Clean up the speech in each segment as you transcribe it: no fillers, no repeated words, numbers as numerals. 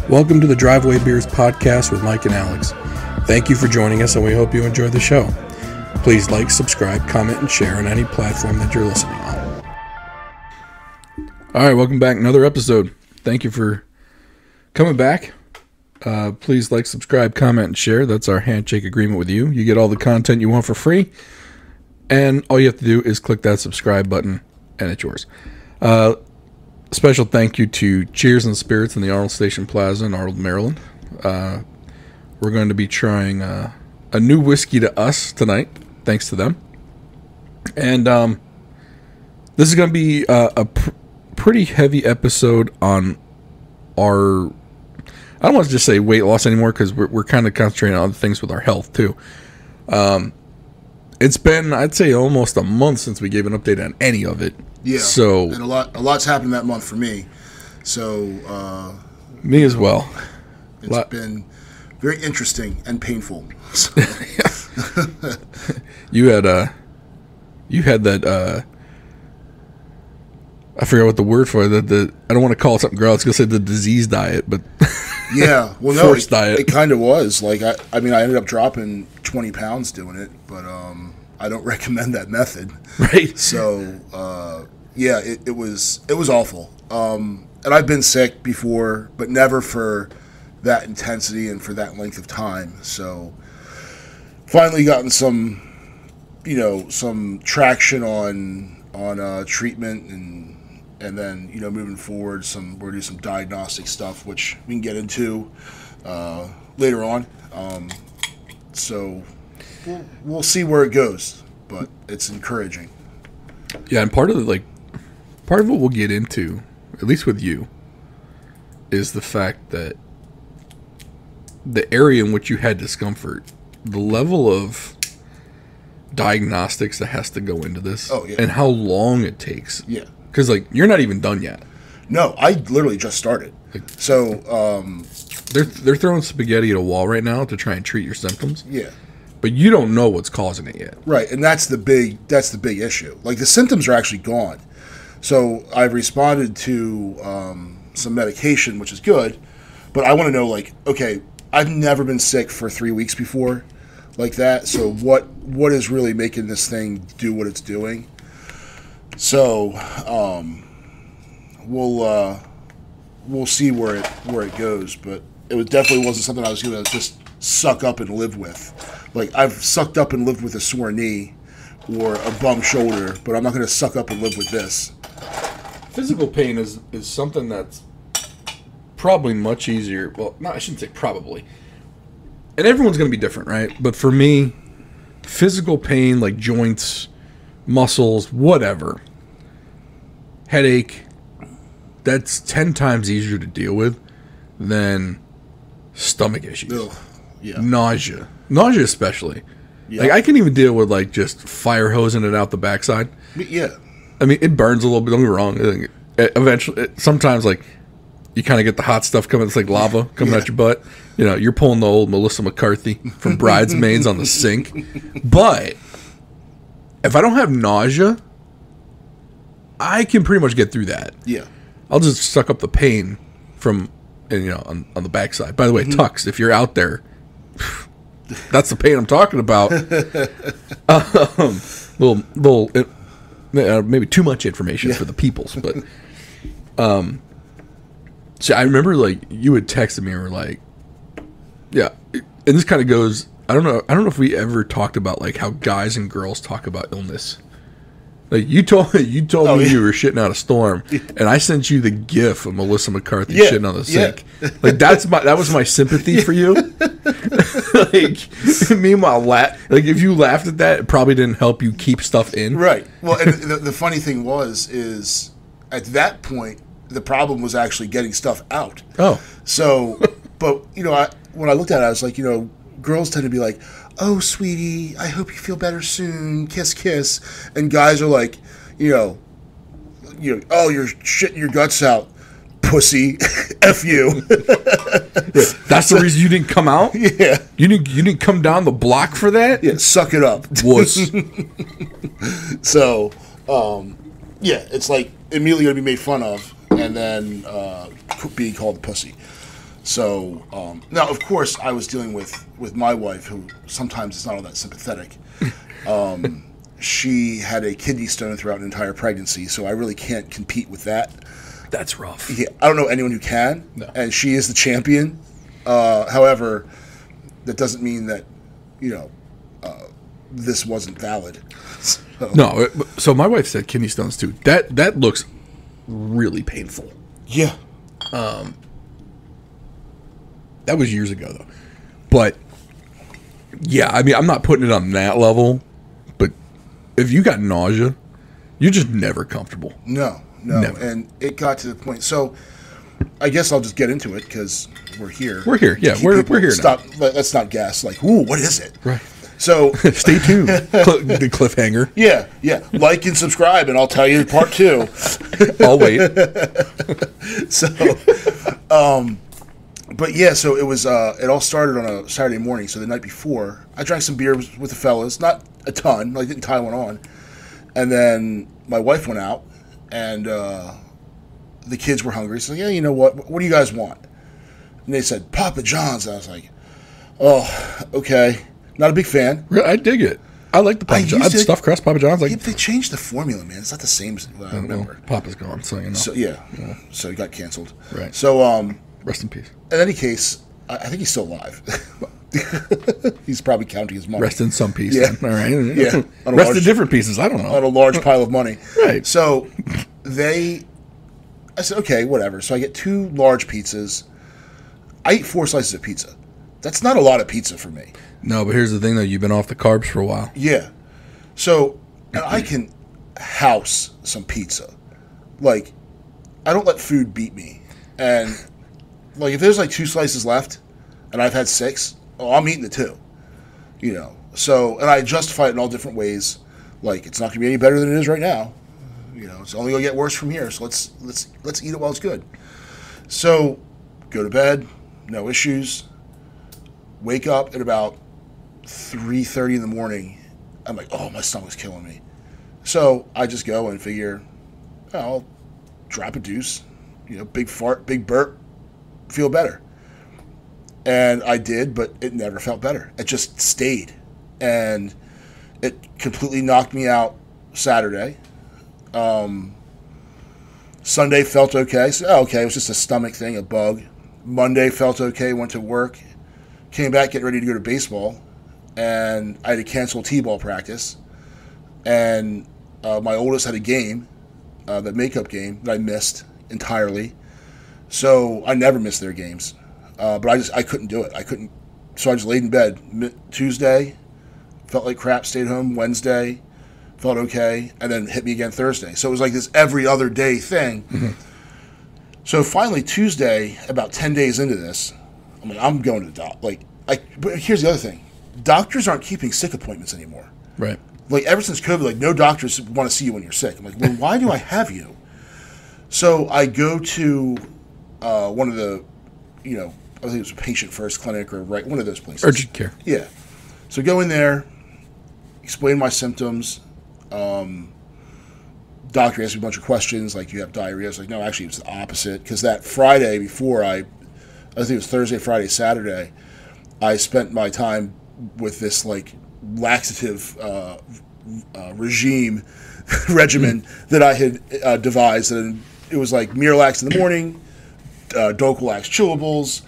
Welcome to the Driveway Beers podcast with Mike and Alex. Thank you for joining us, and we hope you enjoy the show. Please like, subscribe, comment, and share on any platform that you're listening on. All right, welcome back. Another episode. Thank you for coming back. Please like, subscribe, comment, and share. That's our handshake agreement with you. You get all the content you want for free, and all you have to do is click that subscribe button, and it's yours. Special thank you to Cheers and Spirits in the Arnold Station Plaza in Arnold, Maryland. We're going to be trying a new whiskey to us tonight, thanks to them. And this is going to be a pretty heavy episode on our... I don't want to just say weight loss anymore, because we're kind of concentrating on other things with our health, too. It's been, I'd say, almost a month since we gave an update on any of it. Yeah, so, and a lot's happened that month for me. So me as well. It's been very interesting and painful. So. You had that. I forgot what the word for it. I don't want to call it something gross. I was gonna say the disease diet, but yeah, well, no, forced diet. It kind of was. Like I mean, I ended up dropping 20 pounds doing it, but I don't recommend that method. Right. So yeah, it was awful. And I've been sick before, but never for that intensity and for that length of time. So finally gotten some traction on treatment, and then moving forward, we're gonna do some diagnostic stuff, which we can get into later on. So we'll see where it goes, but it's encouraging. Yeah, and part of what we'll get into, at least with you, is the fact that the area in which you had discomfort, the level of diagnostics that has to go into this, and how long it takes. Yeah, because you're not even done yet. No, I literally just started. So they're throwing spaghetti at a wall right now to try and treat your symptoms. Yeah. But you don't know what's causing it yet. Right, and that's the big issue. Like, the symptoms are actually gone. So I've responded to some medication, which is good, but I want to know, okay, I've never been sick for 3 weeks before like that, so what is really making this thing do what it's doing? So we'll see where it goes, but it definitely wasn't something I was going to just suck up and live with. Like, I've sucked up and lived with a sore knee or a bum shoulder, but I'm not going to suck up and live with this. Physical pain is something that's probably much easier. Well, no, I shouldn't say probably. And everyone's going to be different, right? But for me, physical pain, like joints, muscles, whatever, headache, that's 10 times easier to deal with than stomach issues. Ugh, yeah. Nausea especially. Yeah. Like, I can even deal with just fire hosing it out the backside. Yeah. I mean, it burns a little bit, don't get me wrong. Eventually, sometimes you kind of get the hot stuff coming. It's like lava coming out your butt. You're pulling the old Melissa McCarthy from Bridesmaids on the sink. But if I don't have nausea, I can pretty much get through that. Yeah. I'll just suck up the pain from, on the backside. By the way, Tux, if you're out there, that's the pain I'm talking about. Maybe too much information for the peoples, but so I remember you had texted me and were like, yeah, and this kind of goes, I don't know if we ever talked about how guys and girls talk about illness. You told me you were shitting out a storm, and I sent you the GIF of Melissa McCarthy shitting on the sink. That was my sympathy for you. Meanwhile, if you laughed at that, it probably didn't help you keep stuff in. Right. Well, and the funny thing is at that point the problem was actually getting stuff out. Oh. So, but when I looked at it, I was like, girls tend to be like, "Oh, sweetie, I hope you feel better soon. Kiss, kiss." And guys are like, "Oh, you're shitting your guts out, pussy. F you." That's the reason you didn't come out? Yeah. You didn't come down the block for that? Yeah, suck it up. Wuss. So, yeah, it's immediately going to be made fun of and then being called a pussy. So now, of course, I was dealing with my wife, who sometimes is not all that sympathetic. She had a kidney stone throughout an entire pregnancy, so I really can't compete with that. That's rough. Yeah, I don't know anyone who can, no. And she is the champion. However, that doesn't mean that, this wasn't valid. So. No, so my wife said kidney stones too. That looks really painful. Yeah. That was years ago, though. But, yeah, I mean, I'm not putting it on that level, but if you got nausea, you're just never comfortable. No. Never. And it got to the point. So I guess I'll just get into it because we're here. We're here. Yeah, we're here now. Let's not guess. Like, ooh, what is it? Right. So stay tuned. The cliffhanger. Yeah. Like and subscribe, and I'll tell you part 2. I'll wait. So, but yeah, so it was. It all started on a Saturday morning. So the night before, I drank some beer with the fellas, not a ton. Like, didn't tie one on, and then my wife went out, and the kids were hungry. So yeah, you know what? What do you guys want? And they said Papa John's. And I was like, oh, okay. Not a big fan. I dig it. I like the Papa John's. Stuffed crust Papa John's. Like, yeah, they changed the formula, man. It's not the same as I remember. Well, Papa's gone, so you know. So yeah. So he got canceled. Right. So rest in peace. In any case, I think he's still alive. He's probably counting his money. Rest in some peace. Yeah. Then. All right. Yeah. Rest in different pieces. I don't know. On a large pile of money. Right. So I said, okay, whatever. So I get 2 large pizzas. I eat 4 slices of pizza. That's not a lot of pizza for me. No, but here's the thing, though. You've been off the carbs for a while. Yeah. So, and I can house some pizza. Like, I don't let food beat me. And, like, if there's, like, 2 slices left, and I've had 6, I'm eating the 2. So, and I justify it in all different ways. Like, it's not going to be any better than it is right now. It's only going to get worse from here. So let's eat it while it's good. So, go to bed, no issues. Wake up at about 3:30 in the morning. I'm like, oh, my stomach's killing me. So I just go and figure, I'll drop a deuce, big fart, big burp, feel better. And I did, but it never felt better. It just stayed. And it completely knocked me out Saturday. Sunday felt okay. So, okay, it was just a stomach thing, a bug. Monday felt okay, went to work. Came back, getting ready to go to baseball, and I had to cancel t-ball practice. And my oldest had a game, that makeup game, that I missed entirely. So I never missed their games. But I couldn't do it. I couldn't. So I just laid in bed. Tuesday, felt like crap, stayed home. Wednesday, felt okay, and then hit me again Thursday. So it was like this every other day thing. Mm-hmm. So finally Tuesday, about 10 days into this, I'm going to the doctor. But here's the other thing: doctors aren't keeping sick appointments anymore. Right. Like, ever since COVID, no doctors want to see you when you're sick. I'm like, well, why do I have you? So I go to one of the, I think it was a Patient First clinic or one of those places. Urgent care. Yeah. So go in there, explain my symptoms. Doctor asked me a bunch of questions, like, you have diarrhea? I was like, no, actually, it's the opposite. Because that Friday before I think it was Thursday, Friday, Saturday, I spent my time with this, laxative regimen that I had devised. And it was like Miralax in the morning, Docalax chewables,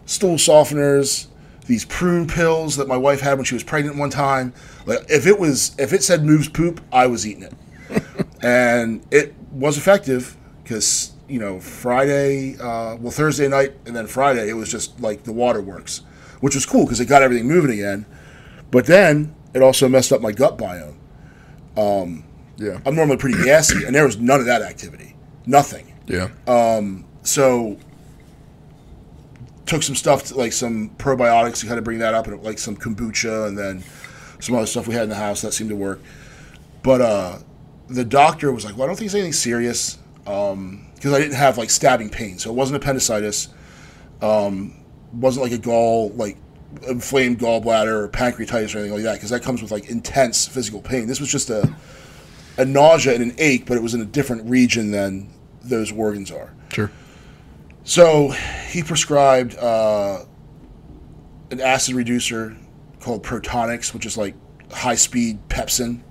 stool softeners, these prune pills that my wife had when she was pregnant one time. Like, if it said moves poop, I was eating it. And it was effective because, Friday, Thursday night and then Friday, it was just like the waterworks, which was cool because it got everything moving again. But then it also messed up my gut biome. Yeah. I'm normally pretty gassy, and there was none of that activity. Nothing. Yeah. So took some stuff, like some probiotics to kind of bring that up, and like some kombucha, and then some other stuff we had in the house that seemed to work. But the doctor was like, well, I don't think it's anything serious, because I didn't have stabbing pain, so it wasn't appendicitis, wasn't like a inflamed gallbladder or pancreatitis or anything like that, because that comes with intense physical pain. This was just a nausea and an ache, but it was in a different region than those organs are. Sure. So he prescribed an acid reducer called Protonix, which is like high speed Pepsin.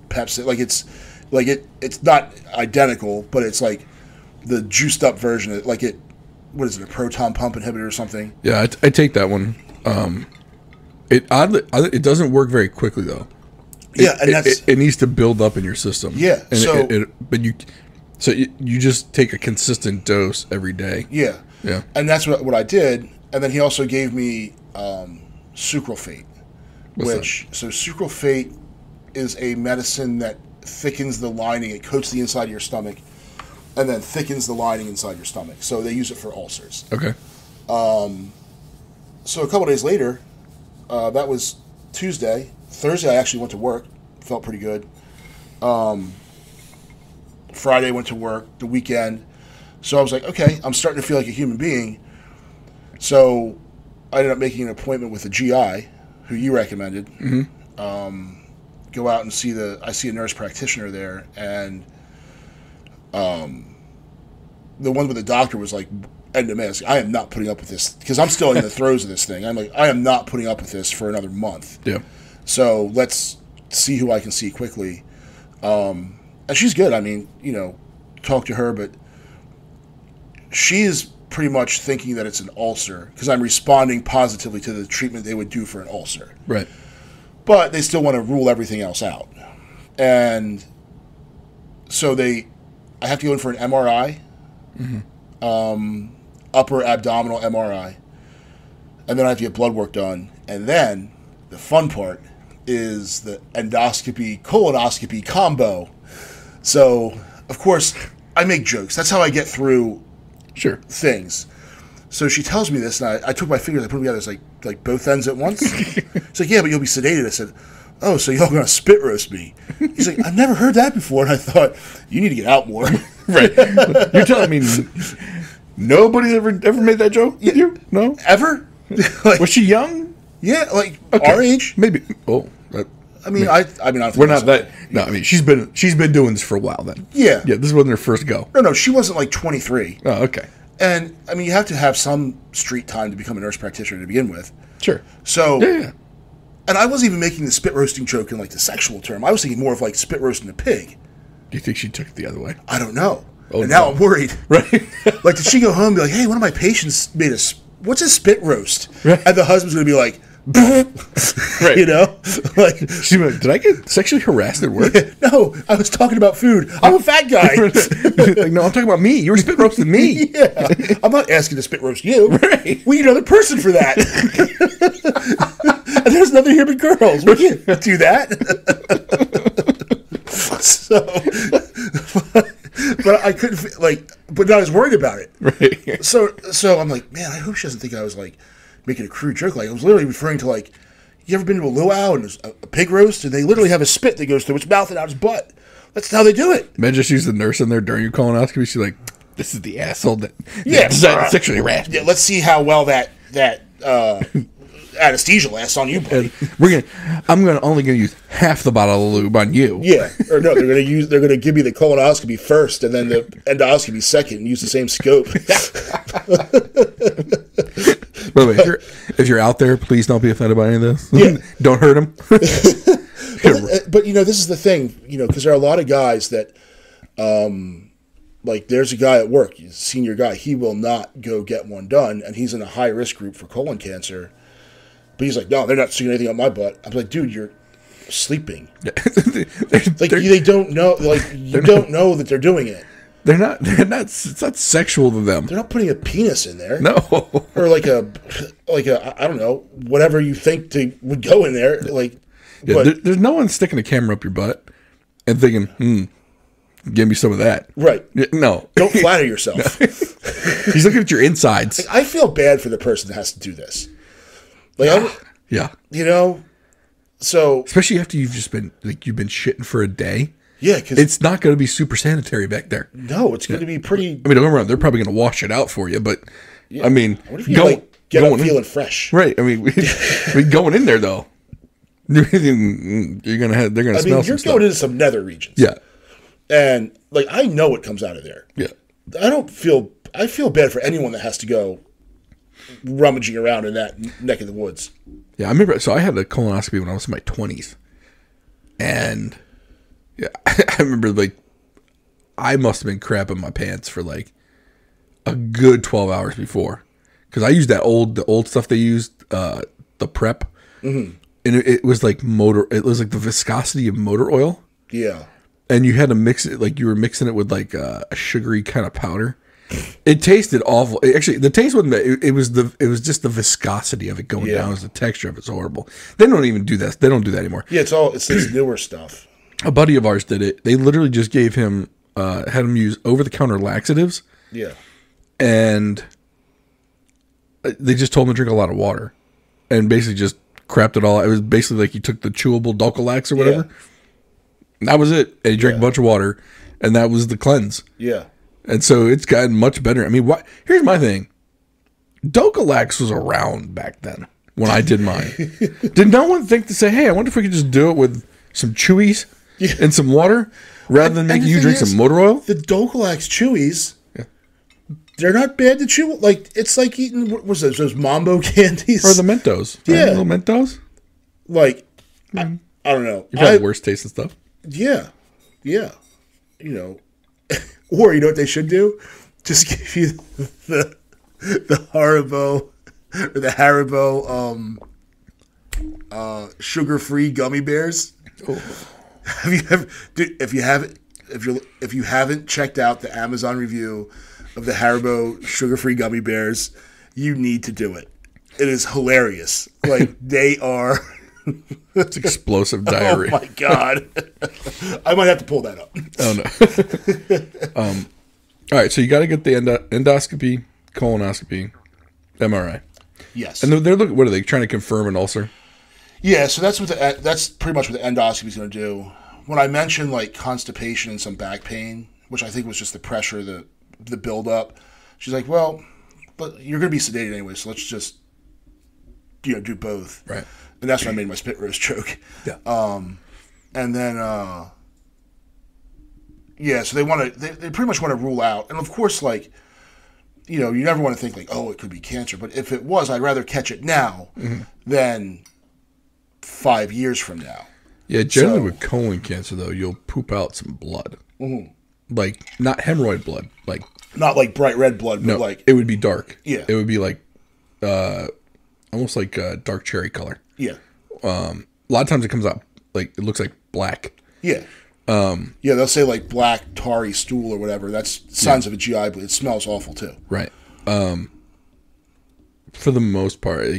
It's not identical, but it's like the juiced up version. What is it, a proton pump inhibitor or something? Yeah, I take that one. It doesn't work very quickly though. It needs to build up in your system. Yeah, but you just take a consistent dose every day. Yeah, yeah, and that's what I did. And then he also gave me sucralfate, sucralfate is a medicine that thickens the lining. It coats the inside of your stomach, and then thickens the lining inside your stomach. So they use it for ulcers. Okay. So a couple days later, that was Tuesday. Thursday, I actually went to work. Felt pretty good. Friday, went to work. The weekend. So I was like, okay, I'm starting to feel like a human being. So I ended up making an appointment with a GI, who you recommended. Mm-hmm. Go out and see I see a nurse practitioner there, and the one with the doctor was like, end of me, I am not putting up with this, because I'm still in the throes of this thing. I'm like, I am not putting up with this for another month. Yeah. So let's see who I can see quickly. And she's good. I mean, talk to her, but she is pretty much thinking that it's an ulcer, because I'm responding positively to the treatment they would do for an ulcer. Right. But they still want to rule everything else out. And so I have to go in for an MRI, mm-hmm. Upper abdominal MRI, and then I have to get blood work done. And then the fun part is the endoscopy, colonoscopy combo. So, of course, I make jokes. That's how I get through things. So she tells me this, and I took my fingers, I put them together, it's like both ends at once. It's like, yeah, but you'll be sedated. I said, oh, so y'all going to spit roast me? He's like, I've never heard that before. And I thought, you need to get out more. Right. You're telling me nobody ever made that joke with you? No? Ever? Was she young? Yeah, our age. Maybe. Oh, I mean, I don't think we're not that. No, I mean, she's been doing this for a while then. Yeah. Yeah, this wasn't her first go. No, she wasn't like 23. Oh, okay. And, I mean, you have to have some street time to become a nurse practitioner to begin with. Sure. So, yeah. And I wasn't even making the spit roasting joke in, like, the sexual term. I was thinking more of, like, spit roasting a pig. Do you think she took it the other way? I don't know. Oh, and now I'm worried. Right. Like, did she go home and be like, hey, one of my patients made what's a spit roast? Right. And the husband's going to be like, right. Like, she went, did I get sexually harassed at work? No, I was talking about food. I'm a fat guy. Like, no, I'm talking about me. You were spit roasting me. Yeah, I'm not asking to spit roast you. Right. We need another person for that. And there's another human girls. We can't do that. So, but I couldn't but I was worried about it. Right. So I'm like, man, I hope she doesn't think I was like making a crude joke. Like, I was literally referring to, like, you ever been to a luau and there's a pig roast and they literally have a spit that goes through its mouth and out its butt. That's how they do it. Imagine she's the nurse in there during your colonoscopy. She's like, this is the asshole that sexually harassed me. Yeah, let's see how well that anesthesia lasts on you, buddy. I'm only gonna use half the bottle of lube on you. Yeah, or no, they're gonna give me the colonoscopy first and then the endoscopy second and use the same scope. By the way, if you're out there, please don't be offended by any of this. Yeah. Don't hurt him. But this is the thing, because there are a lot of guys that, like, there's a guy at work, he's a senior guy, he will not go get one done, and he's in a high risk group for colon cancer. But he's like, no, they're not seeing anything on my butt. I'm like, dude, you're sleeping. They don't know. Like, you don't know that they're doing it. They're not. It's not sexual to them. They're not putting a penis in there. No. Or like a I don't know, whatever you think would go in there. Like, yeah, but there's no one sticking a camera up your butt and thinking, give me some of that. Right. No. Don't flatter yourself. He's looking at your insides. Like, I feel bad for the person that has to do this. Like, yeah. So especially after you've been shitting for a day. Yeah, because it's not going to be super sanitary back there. No, it's going to be pretty. I mean, don't get me wrong; they're probably going to wash it out for you, but I mean, what if you get up feeling fresh? Right. I mean, going in there though, they're going to smell. You're going into some nether regions. Yeah, and I know what comes out of there. Yeah, I don't feel. I feel bad for anyone that has to go rummaging around in that neck of the woods. Yeah, I remember. So I had a colonoscopy when I was in my 20s, and yeah, I remember like I must have been crapping my pants for like a good 12 hours before, because I used the old stuff they used, the prep, and it was like motor. It was like the viscosity of motor oil. Yeah. And you had to mix it, like you were mixing it with like a sugary kind of powder. It tasted awful. Actually, the taste wasn't. It was just the viscosity of it going down. It was the texture of it's horrible. They don't even do that. They don't do that anymore. Yeah, it's this newer stuff. A buddy of ours did it. They literally just gave him, had him use over the counter laxatives. Yeah. And they just told him to drink a lot of water, and basically just crapped it all. It was basically like he took the chewable Dulcolax or whatever. Yeah. That was it. And he drank a bunch of water, and that was the cleanse. Yeah. And so it's gotten much better. I mean, here's my thing. Dulcolax was around back then when I did mine. Did no one think to say, hey, I wonder if we could just do it with some Chewies and some water rather than making you drink some motor oil? The Dulcolax Chewies, they're not bad to chew. Like, it's like eating, what was those Mambo candies? Or the Mentos. Right? Yeah. Little Mentos? Like, I don't know. You've had worse tasting stuff. Yeah. Yeah. You know. Or you know what they should do? Just give you the Haribo or the Haribo sugar-free gummy bears. Oh. Have you ever, dude, if you haven't checked out the Amazon review of the Haribo sugar-free gummy bears, you need to do it. It is hilarious. Like, they are it's explosive diarrhea. Oh my god. I might have to pull that up. Oh no. All right, so you got to get the endoscopy, colonoscopy, MRI. Yes. And they're looking. What are they trying to confirm an ulcer? Yeah, so that's pretty much what the endoscopy is going to do. When I mentioned like constipation and some back pain, which I think was just the pressure, the buildup, she's like, "Well, but you're going to be sedated anyway, so let's just do both." Right. And that's when I made my spit roast joke. Yeah. And then so they pretty much want to rule out, and of course, like, you never want to think like, oh, it could be cancer, but if it was, I'd rather catch it now than 5 years from now. Yeah, generally with colon cancer though, you'll poop out some blood, like not hemorrhoid blood, like not like bright red blood, but like it would be dark. Yeah, it would be like almost like a dark cherry color. Yeah. A lot of times it comes out like it looks like black. Yeah. They'll say like black tarry stool or whatever. That's signs of a GI bleed. It smells awful too. Right. For the most part,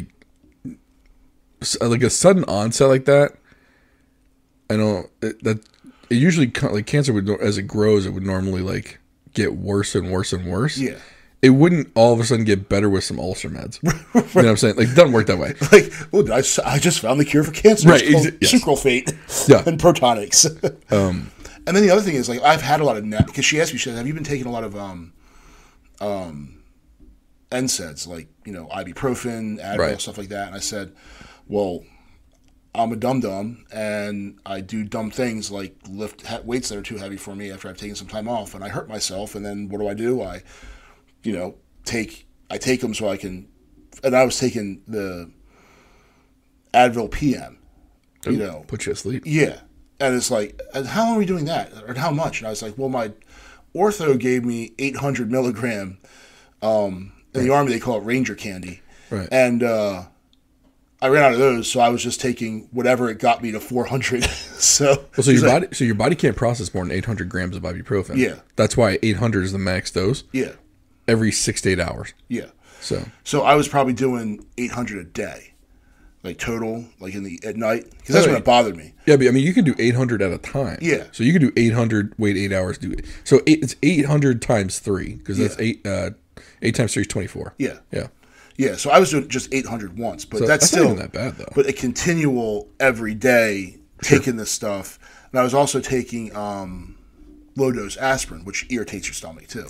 like a sudden onset like that, I know that it usually, like cancer would, as it grows, it would normally like get worse and worse and worse. Yeah. It wouldn't all of a sudden get better with some ulcer meds. Right. You know what I'm saying? Like, it doesn't work that way. Like, well, I just found the cure for cancer. Right. It's called sucralfate and Protonix. And then the other thing is, like, I've had a lot of because she asked me, she said, have you been taking a lot of NSAIDs, like, ibuprofen, Advil, stuff like that? And I said, well, I'm a dum-dum, and I do dumb things like lift weights that are too heavy for me after I've taken some time off, and I hurt myself, and then what do? I take them so I can, and I was taking the Advil PM, put you asleep. Yeah. And it's like, how long are we doing that? Or how much? And I was like, well, my ortho gave me 800 milligram. In the Army, they call it Ranger candy. Right. And I ran out of those, so I was just taking whatever it got me to 400. So your body can't process more than 800 grams of ibuprofen. Yeah. That's why 800 is the max dose. Yeah. Every 6 to 8 hours. Yeah. So I was probably doing 800 a day. Like total, like at night, because that's when it bothered me. Yeah, but I mean, you can do 800 at a time. Yeah. So you can do 800, wait 8 hours, do it. So it's 800 times 3, because that's 8 times 3 is 24. Yeah. Yeah. Yeah. So I was doing just 800 once, but that's still not even that bad though. But a continual every day taking this stuff, and I was also taking low dose aspirin, which irritates your stomach too.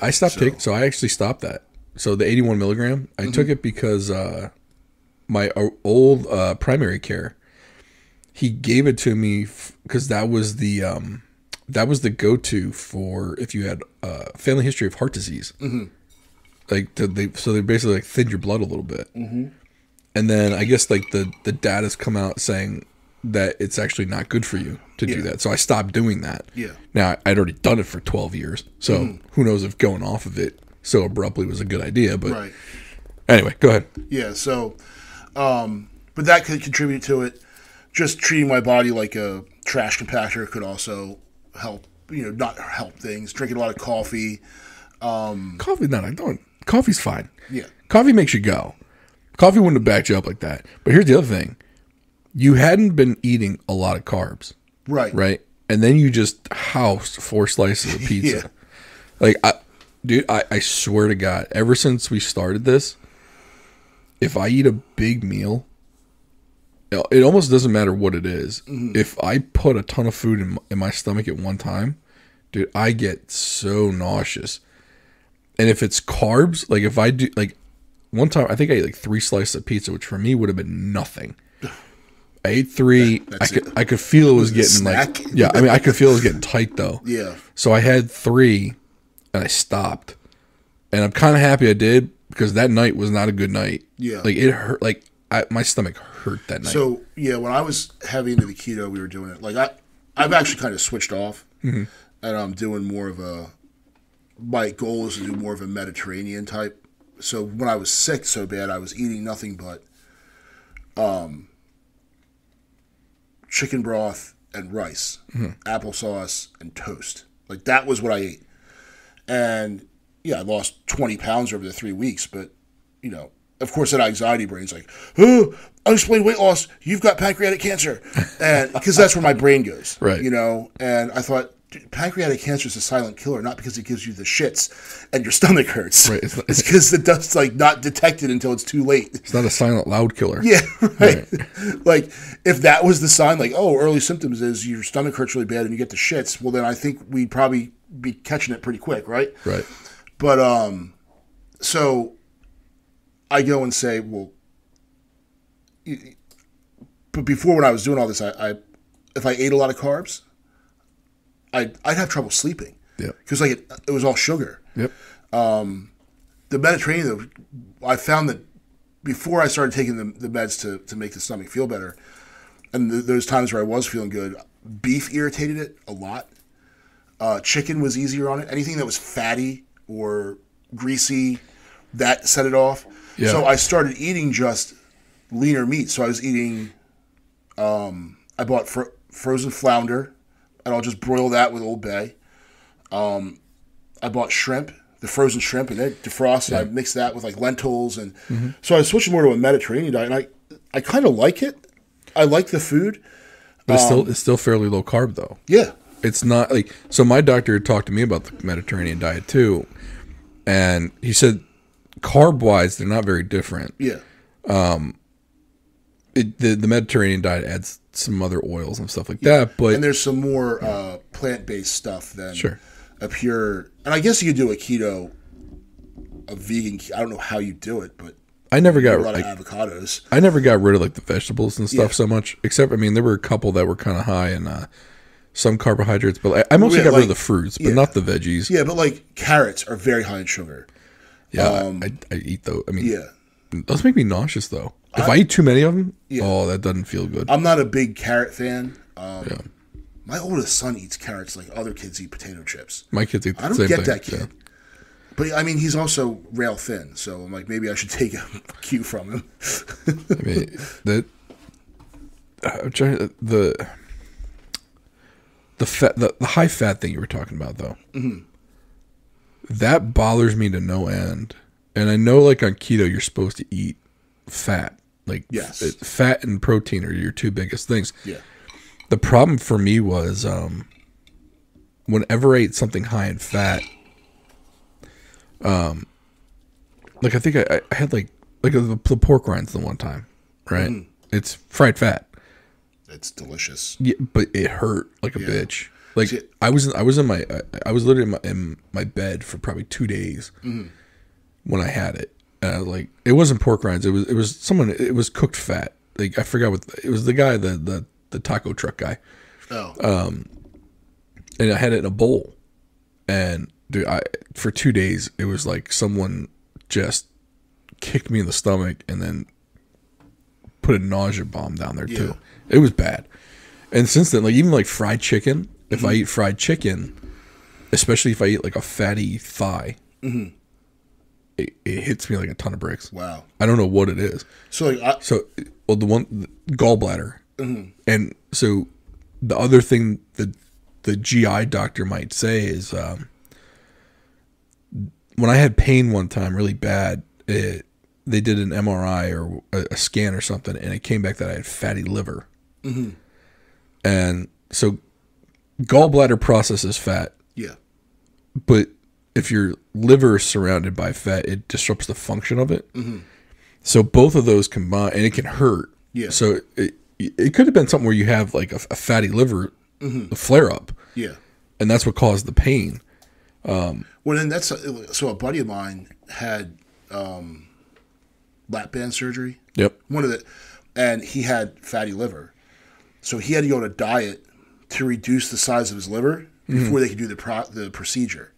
I stopped taking. So I actually stopped that. So the 81 milligram, I took it because. My old primary care, he gave it to me because that was the that was the go-to for if you had a family history of heart disease. Mm-hmm. Like they basically like thinned your blood a little bit. Mm-hmm. And then I guess like the data's come out saying that it's actually not good for you to do that. So I stopped doing that. Yeah. Now I'd already done it for 12 years. So who knows if going off of it so abruptly was a good idea. But anyway, go ahead. Yeah. So, but that could contribute to it. Just treating my body like a trash compactor could also help, not help things. Drinking a lot of coffee. Coffee, no, I don't. Coffee's fine. Yeah. Coffee makes you go. Coffee wouldn't have backed you up like that. But here's the other thing. You hadn't been eating a lot of carbs. Right. Right? And then you just housed 4 slices of pizza. Like, I swear to God, ever since we started this, if I eat a big meal, it almost doesn't matter what it is. Mm-hmm. If I put a ton of food in my stomach at one time, dude, I get so nauseous. And if it's carbs, like if I do, like one time, I think I ate like 3 slices of pizza, which for me would have been nothing. I ate 3. I could feel it was getting like, I could feel it was getting tight though. Yeah. So I had 3 and I stopped. And I'm kind of happy I did because that night was not a good night. Yeah. Like it hurt, like my stomach hurt that night. So yeah, when I was heavy into the keto, we were doing it. Like I've actually kind of switched off and I'm doing more of my goal is to do more of a Mediterranean type. So when I was sick so bad, I was eating nothing but chicken broth and rice, applesauce and toast. Like that was what I ate. And yeah, I lost 20 pounds over the 3 weeks, but of course that anxiety brain's like, oh, unexplained weight loss, you've got pancreatic cancer. And because that's where my brain goes. Right. And I thought, pancreatic cancer is a silent killer, not because it gives you the shits and your stomach hurts. Right. It's because it does not detected until it's too late. It's not a silent loud killer. Yeah, right. Like if that was the sign, like, oh, early symptoms is your stomach hurts really bad and you get the shits, well then I think we'd probably be catching it pretty quick, right? Right. But so I go and say, well, but before when I was doing all this, I if I ate a lot of carbs, I'd have trouble sleeping. Yeah. Because like it was all sugar. Yep. The Mediterranean, though, I found that before I started taking the meds to make the stomach feel better, and those times where I was feeling good, beef irritated it a lot. Chicken was easier on it. Anything that was fatty or greasy, that set it off. Yeah. So I started eating just leaner meat. So I was eating, I bought frozen flounder, and I'll just broil that with Old Bay. I bought shrimp, the frozen shrimp, and then defrost, and I mixed that with like lentils. And so I was switching more to a Mediterranean diet, and I kind of like it. I like the food. But it's still fairly low carb, though. Yeah. It's not like, so my doctor had talked to me about the Mediterranean diet too, and he said carb wise they're not very different. Yeah. The Mediterranean diet adds some other oils and stuff like that, but and there's some more plant based stuff than a pure. And I guess you could do a vegan. I don't know how you do it, but I never got a lot of avocados. I never got rid of like the vegetables and stuff so much, except there were a couple that were kind of high in some carbohydrates, but I mostly got rid of the fruits, but not the veggies. Yeah, but like carrots are very high in sugar. Yeah, I eat those. Those make me nauseous though. If I eat too many of them, that doesn't feel good. I'm not a big carrot fan. My oldest son eats carrots like other kids eat potato chips. My kids eat the same thing. I don't get that kid. Yeah. But he's also rail thin, so I'm like, maybe I should take a cue from him. I'm trying the high fat thing you were talking about though. Mm-hmm. That bothers me to no end. And I know like on keto you're supposed to eat fat. Like fat and protein are your 2 biggest things. Yeah. The problem for me was whenever I ate something high in fat, like I think I had like the pork rinds the one time, right? Mm. It's fried fat. It's delicious. Yeah, but it hurt like a bitch. Like I was literally in my bed for probably 2 days when I had it. And I was like, it wasn't pork rinds. It was cooked fat. Like I forgot it was the guy, the taco truck guy. Oh. and I had it in a bowl. And dude, for 2 days, it was like someone just kicked me in the stomach and then put a nausea bomb down there too. It was bad. And since then, like even like fried chicken, if I eat fried chicken, especially if I eat like a fatty thigh, it hits me like a ton of bricks. Wow. I don't know what it is. So like, the gallbladder. And so the other thing that the GI doctor might say is when I had pain one time really bad, they did an MRI or a scan or something, and it came back that I had fatty liver. And so gallbladder processes fat. Yeah. But if your liver is surrounded by fat, it disrupts the function of it. So both of those combine, and it can hurt. Yeah. So it could have been something where you have like a fatty liver a flare up. Yeah. And that's what caused the pain. Well, then so a buddy of mine had lap band surgery. Yep. And he had fatty liver. So he had to go on a diet to reduce the size of his liver before they could do the procedure.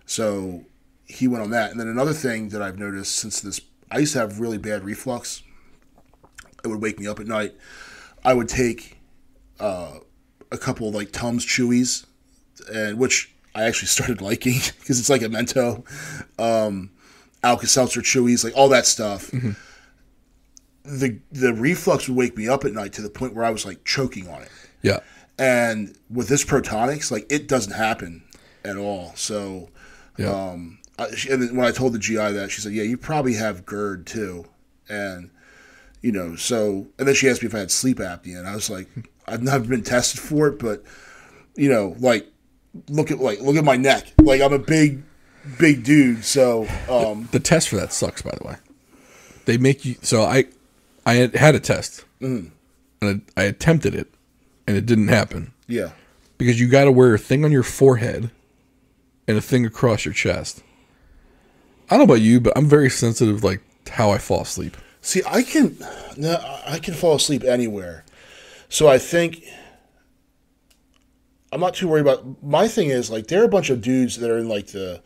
So he went on that. And then another thing that I've noticed since this, I used to have really bad reflux. It would wake me up at night. I would take a couple of like Tums Chewies, and which I actually started liking because it's like a Mento, Alka-Seltzer Chewies, like all that stuff. The reflux would wake me up at night to the point where I was like choking on it. Yeah. And with this Protonics, like it doesn't happen at all. So, and then when I told the GI that, she said, "Yeah, you probably have GERD too," and so, and then she asked me if I had sleep apnea, and I was like, I've never been tested for it, but like look at my neck, like I'm a big dude, so the test for that sucks, by the way. They make you, so I had a test, and I attempted it, and it didn't happen. Yeah, because you got to wear a thing on your forehead and a thing across your chest. I don't know about you, but I'm very sensitive, like how I fall asleep. See, I can fall asleep anywhere. So I think I'm not too worried about. My thing is like there are a bunch of dudes that are in the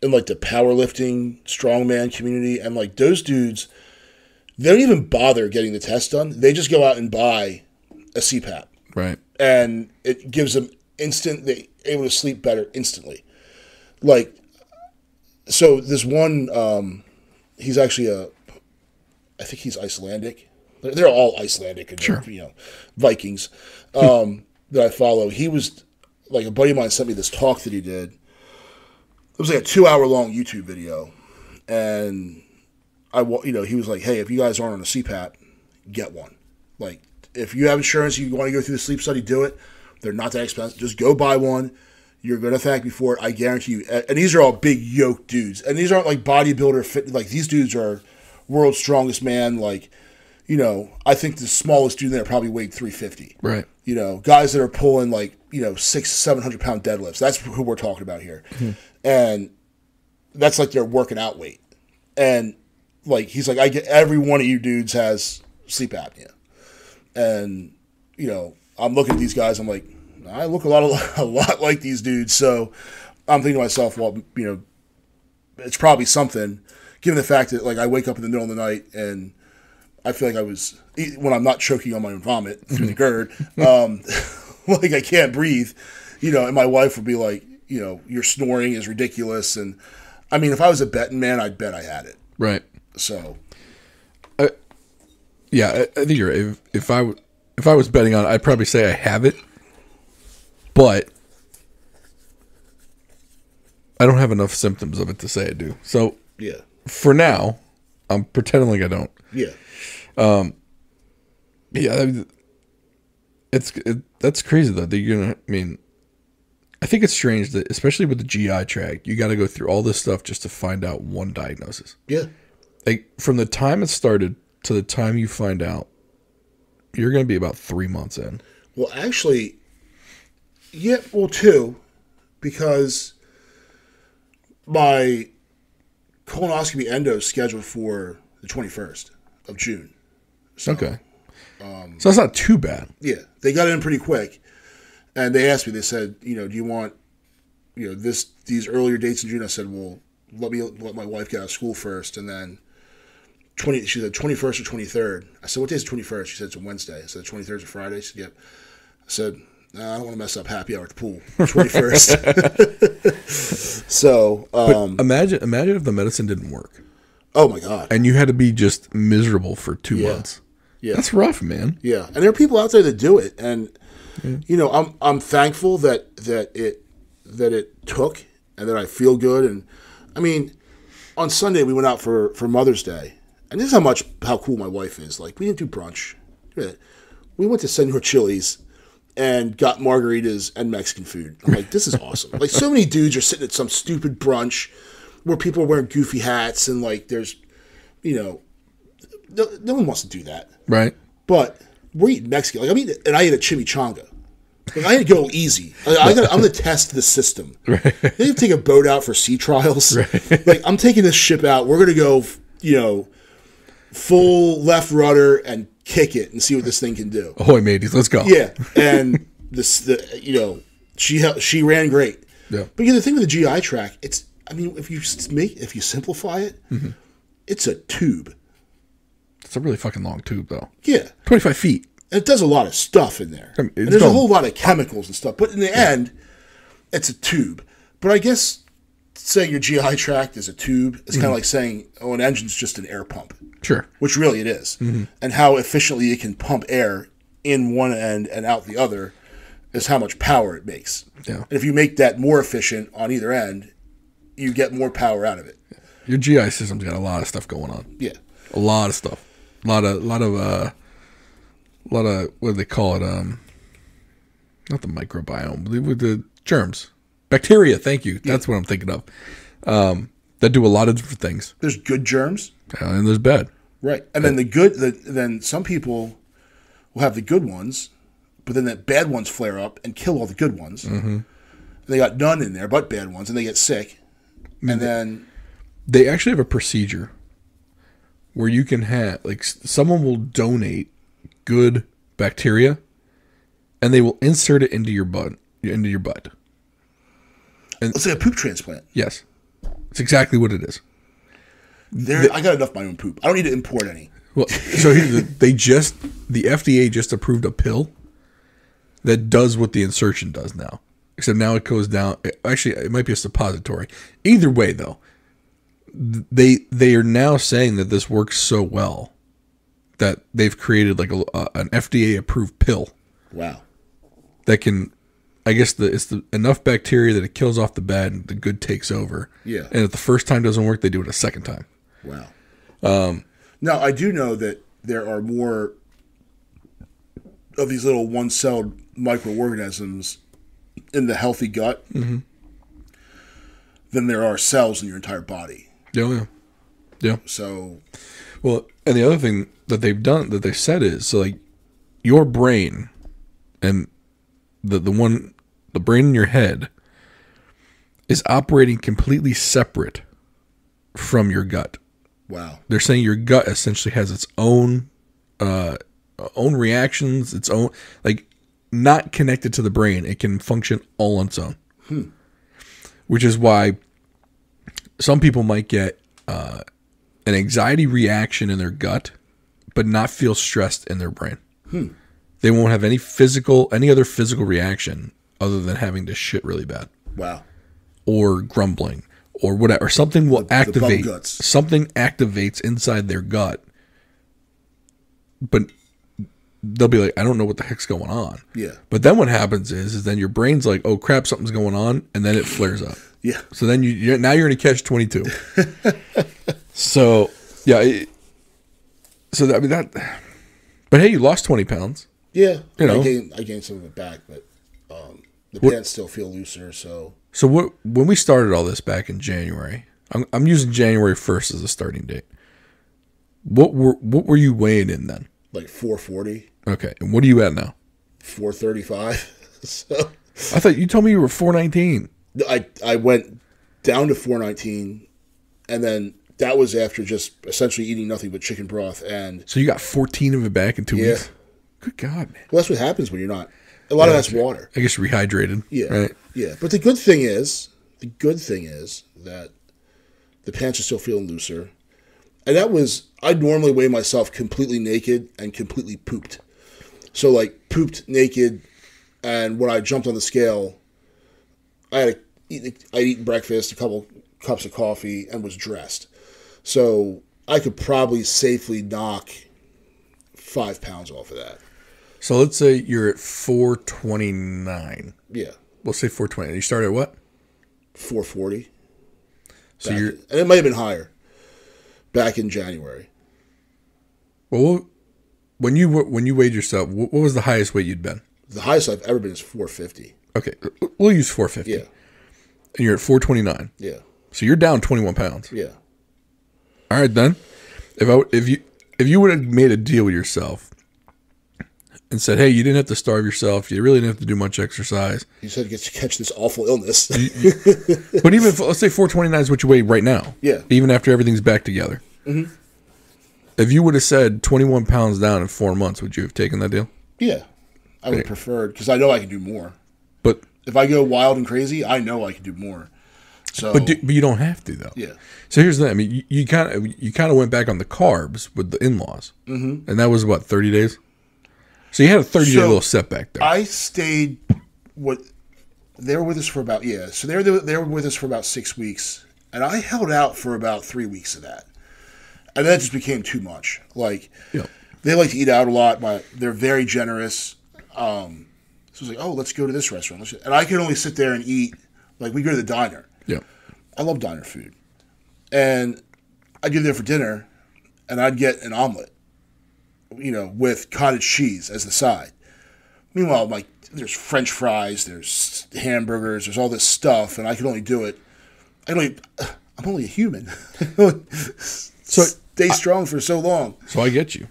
powerlifting strongman community, and like those dudes, they don't even bother getting the test done. They just go out and buy a CPAP, right? And it gives them they're able to sleep better instantly. Like, so this one, he's actually I think he's Icelandic. They're all Icelandic, and sure. Vikings that I follow. He was like, a buddy of mine sent me this talk that he did. It was like a 2-hour-long YouTube video, and he was like, "Hey, if you guys aren't on a CPAP, get one. Like, if you have insurance, you want to go through the sleep study, do it. They're not that expensive. Just go buy one. You're gonna thank me for it. I guarantee you." And these are all big yoked dudes, and these aren't like bodybuilder fit. Like, these dudes are world's strongest man. Like, I think the smallest dude there probably weighed 350. Right. Guys that are pulling like 600-700 pound deadlifts. That's who we're talking about here. And that's like their working out weight. And like, he's like, I get every one of you dudes has sleep apnea. And, I'm looking at these guys, I'm like, I look a lot like these dudes. So I'm thinking to myself, well, it's probably something, given the fact that like I wake up in the middle of the night and I feel like when I'm not choking on my own vomit through the GERD, like I can't breathe, and my wife would be like, your snoring is ridiculous. And I mean, if I was a betting man, I'd bet I had it. Right. So, yeah, I think you're right. If I was betting on it, I'd probably say I have it, but I don't have enough symptoms of it to say I do. So yeah, for now, I'm pretending like I don't. Yeah. Yeah, that's crazy though. That you're gonna. I mean, I think it's strange that, especially with the GI tract, you got to go through all this stuff just to find out one diagnosis. Yeah. Like, from the time it started to the time you find out, you're going to be about 3 months in. Well, actually, yeah, well, 2, because my colonoscopy endo is scheduled for the 21st of June. So, okay. So that's not too bad. Yeah, they got it in pretty quick. And they asked me, they said, do you want, these earlier dates in June? I said, well, let my wife get out of school first, and then she said 21st or 23rd. I said, what day is the 21st? She said, it's a Wednesday. I said, 23rd is a Friday? She said, yep. I said, I don't want to mess up happy hour at the pool. 21st. So, imagine if the medicine didn't work. Oh my God. And you had to be just miserable for 2 months. Yeah. That's rough, man. Yeah. And there are people out there that do it. And, I'm thankful that it took and that I feel good. And I mean, on Sunday we went out for Mother's Day. And this is how cool my wife is. Like, we didn't do brunch. We went to Senor Chili's and got margaritas and Mexican food. I'm like, this is awesome. Like, so many dudes are sitting at some stupid brunch where people are wearing goofy hats and, like, there's, no one wants to do that. Right. But we're eating Mexican. Like, and I ate a chimichanga. Like, I had to go easy. I'm going to test the system. Right. They have to take a boat out for sea trials. Right. Like, I'm taking this ship out. We're going to go, full left rudder and kick it and see what this thing can do. Ahoy, mateys, let's go. Yeah, and she ran great. Yeah. But the thing with the GI tract, if you simplify it, it's a tube. It's a really fucking long tube, though. Yeah, 25 feet. And it does a lot of stuff in there. And there's a whole lot of chemicals and stuff. But in the end, it's a tube. But I guess saying your GI tract is a tube is kind of like saying, an engine's just an air pump. Sure. Which really it is. Mm-hmm. And how efficiently it can pump air in one end and out the other is how much power it makes. Yeah. And if you make that more efficient on either end, you get more power out of it. Your GI system's got a lot of stuff going on. Yeah. A lot of stuff. A lot of what do they call it? Not the microbiome, with the germs. Bacteria, thank you. That's what I'm thinking of. That do a lot of different things. There's good germs. And there's bad. Right. And then then some people will have the good ones, but then the bad ones flare up and kill all the good ones. Mm-hmm. They got none in there but bad ones, and they get sick. And then they actually have a procedure where you can have, like, someone will donate good bacteria and they will insert it into your butt. And it's like a poop transplant. Yes. It's exactly what it is. I got enough of my own poop. I don't need to import any. Well, so the FDA just approved a pill that does what the insertion does now. Except now it goes down. Actually, it might be a suppository. Either way, though, they are now saying that this works so well that they've created like an FDA approved pill. Wow. That can, I guess it's enough bacteria that it kills off the bad and the good takes over. Yeah. And if the first time doesn't work, they do it a second time. Wow. Now, I do know that there are more of these little one-celled microorganisms in the healthy gut than there are cells in your entire body. Yeah. So, well, and the other thing that they said is, so like your brain and the brain in your head is operating completely separate from your gut. Wow. They're saying your gut essentially has its own reactions, its own, like, not connected to the brain. It can function all on its own. Which is why some people might get an anxiety reaction in their gut, but not feel stressed in their brain. They won't have any other physical reaction other than having to shit really bad. Wow. Or grumbling. Or whatever, something will activate. Something activates inside their gut, but they'll be like, "I don't know what the heck's going on." Yeah. But then what happens is then your brain's like, "Oh crap, something's going on," and then it flares up. Yeah. So then you're in a catch-22. So yeah. But hey, you lost 20 pounds. Yeah. I gained some of it back, but the pants still feel looser. So when we started all this back in January, I'm using January 1st as a starting date. What were you weighing in then? Like 440. Okay, and what are you at now? 435. So I thought you told me you were 419. I went down to 419, and then that was after just essentially eating nothing but chicken broth. And so you got 14 of it back in 2 weeks? Good God, man. Well, that's what happens when you're not A lot of that's water. I guess rehydrated. Yeah. Right? Yeah. But the good thing is that the pants are still feeling looser. And I'd normally weigh myself completely naked and completely pooped. So, like, pooped naked, and when I jumped on the scale, I'd eaten breakfast, a couple cups of coffee, and was dressed. So I could probably safely knock 5 pounds off of that. So let's say you're at 429. Yeah. We'll say 420. You started at what? 440. So and it might have been higher back in January. Well, when you weighed yourself, what was the highest weight you'd been? The highest I've ever been is 450. Okay, we'll use 450. Yeah. And you're at 429. Yeah. So you're down 21 pounds. Yeah. All right, then. If you would have made a deal with yourself and said, hey, you didn't have to starve yourself, you really didn't have to do much exercise. You said you catch this awful illness. But even if, let's say 429 is what you weigh right now. Yeah. Even after everything's back together. Mm-hmm. If you would have said 21 pounds down in 4 months, would you have taken that deal? Yeah. I would have preferred, because I know I can do more. But if I go wild and crazy, I know I can do more. So, but you don't have to, though. Yeah. So here's the thing. I mean, you kind of went back on the carbs with the in-laws. Mm-hmm. And that was, what, 30 days? So you had a 30-day little setback there. I stayed they were with us for about, so they were with us for about 6 weeks. And I held out for about 3 weeks of that. And that just became too much. Like, they like to eat out a lot. They're very generous. So I was like, oh, let's go to this restaurant. And I could only sit there and eat. Like, we go to the diner. Yeah. I love diner food. And I'd go there for dinner, and I'd get an omelet, with cottage cheese as the side. Meanwhile, there's French fries, there's hamburgers, there's all this stuff, and I could only do it. I'm only a human. So stay strong for so long. So I get you.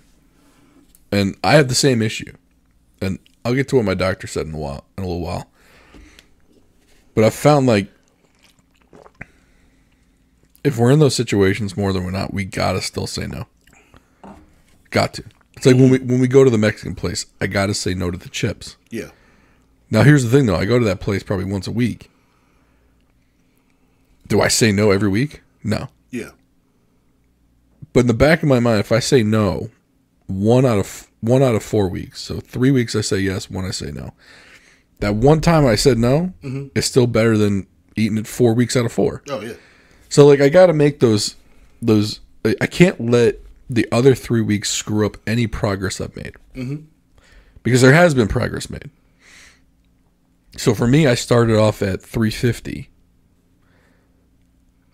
And I have the same issue. And I'll get to what my doctor said in a little while. But I've found, like, if we're in those situations more than we're not, we gotta still say no. Got to. It's like when we go to the Mexican place, I gotta say no to the chips. Yeah. Now here's the thing, though. I go to that place probably once a week. Do I say no every week? No. Yeah. But in the back of my mind, if I say no, one out of 4 weeks, so 3 weeks I say yes, 1 I say no. That one time I said no is still better than eating it 4 weeks out of 4. Oh yeah. So like I got to make those. I can't let the other 3 weeks screw up any progress I've made, because there has been progress made. So for me, I started off at 350.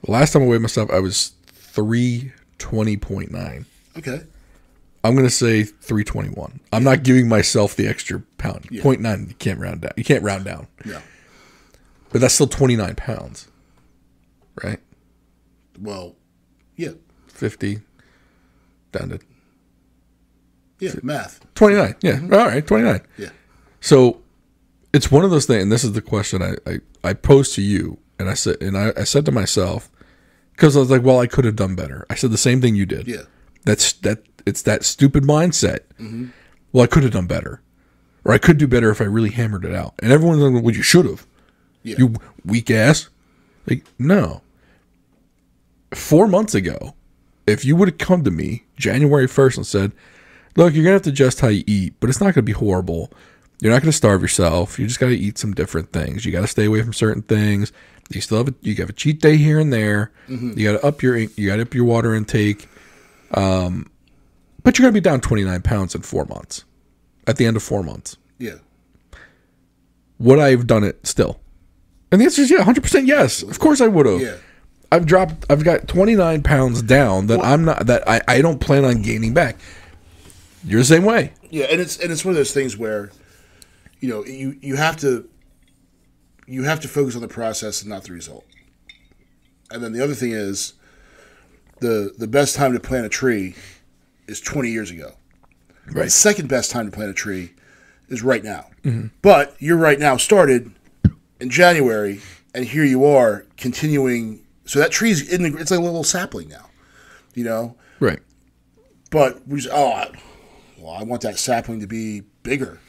The last time I weighed myself, I was 320.9. Okay. I'm going to say 321. I'm not giving myself the extra pound. Yeah. 0.9, you can't round down. You can't round down. Yeah. But that's still 29 pounds. Right? Well, yeah. 50 down to... Yeah, math. 29. Yeah. All right, 29. Yeah. So it's one of those things, and this is the question I posed to you, and I said to myself, because I was like, well, I could have done better. I said the same thing you did. Yeah. It's that stupid mindset. Mm-hmm. Well, I could have done better. Or I could do better if I really hammered it out. And everyone's like, well, you should have. Yeah. You weak ass. Like, no. 4 months ago, if you would have come to me January 1st and said, look, you're going to have to adjust how you eat, but it's not going to be horrible. You're not going to starve yourself. You just got to eat some different things. You got to stay away from certain things. You still have you have a cheat day here and there. Mm-hmm. You got to up your water intake. But you're going to be down 29 pounds in 4 months. At the end of 4 months. Yeah. Would I have done it still? And the answer is 100% yes. Of course I would have. Yeah. I've got 29 pounds down that I don't plan on gaining back. You're the same way. Yeah, and it's one of those things where, you have to focus on the process and not the result. And then the other thing is, the best time to plant a tree is 20 years ago. Right. The second best time to plant a tree is right now. Mm-hmm. But your right now started in January, and here you are continuing. So that tree's it's like a little sapling now, Right. But I want that sapling to be bigger.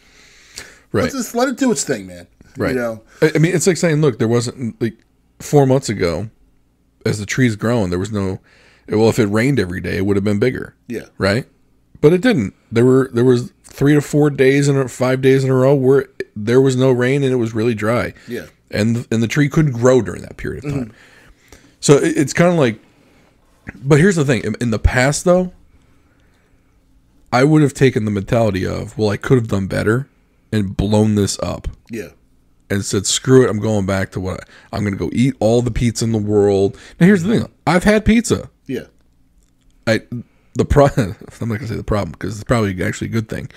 Right. Let it do its thing, man. Right. You know? I mean, it's like saying, look, there wasn't, like, 4 months ago, as the tree's grown, there was no, well, if it rained every day, it would have been bigger. Yeah. Right? But it didn't. There was 3 to 4 days and 5 days in a row where there was no rain and it was really dry. Yeah. And the tree couldn't grow during that period of time. So it's kind of like, but here's the thing. In the past, though, I would have taken the mentality of, well, I could have done better and blown this up. Yeah. And said, screw it, I'm going back to what I'm going to go eat all the pizza in the world. Now, here's the thing. I've had pizza. Yeah. I'm not going to say the problem because it's probably actually a good thing.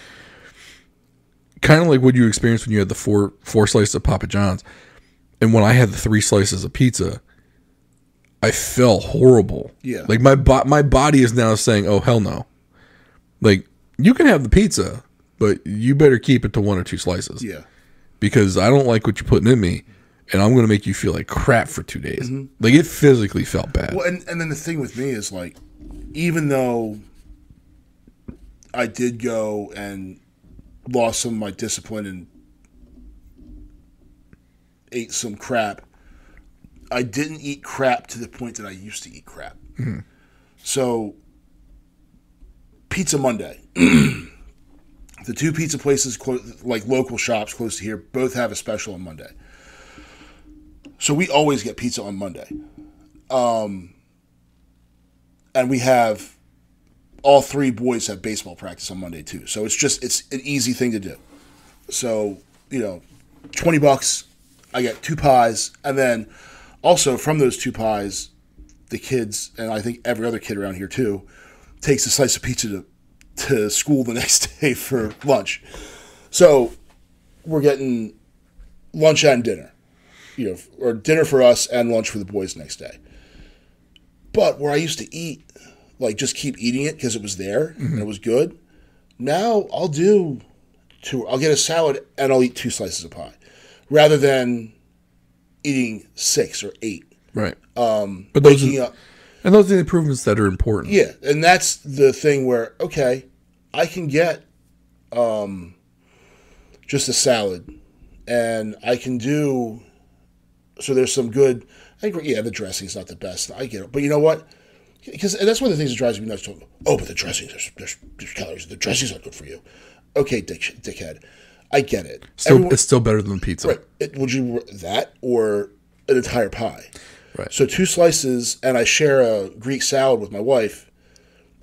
Kind of like what you experienced when you had the four slices of Papa John's. And when I had the 3 slices of pizza, I felt horrible. Yeah. Like my body is now saying, oh, hell no. Like, you can have the pizza, but you better keep it to 1 or 2 slices. Yeah. Because I don't like what you're putting in me, and I'm going to make you feel like crap for 2 days. Like, it physically felt bad. Well, and then the thing with me is, like, even though I did go and lost some of my discipline and ate some crap, I didn't eat crap to the point that I used to eat crap. So, Pizza Monday. The 2 pizza places, like local shops close to here, both have a special on Monday. So we always get pizza on Monday. And we have, all 3 boys have baseball practice on Monday too. So it's an easy thing to do. So, $20, I get 2 pies. And then also from those 2 pies, the kids, and I think every other kid around here too, takes a slice of pizza to school the next day for lunch. So we're getting lunch and dinner, or dinner for us and lunch for the boys the next day. But where I used to eat, like just keep eating it because it was there and it was good, now I'll get a salad and I'll eat 2 slices of pie rather than eating 6 or 8. Right. But those are the improvements that are important. Yeah, and that's the thing where, okay, I can get just a salad, and I can do, so there's some good, I think, the dressing's not the best, I get it, but you know what? Because that's one of the things that drives me nuts. Oh, but the dressing, there's calories, the dressing's not good for you. Okay, dickhead, I get it. It's still better than pizza. Right, would you, that, or an entire pie? Right. So 2 slices, and I share a Greek salad with my wife,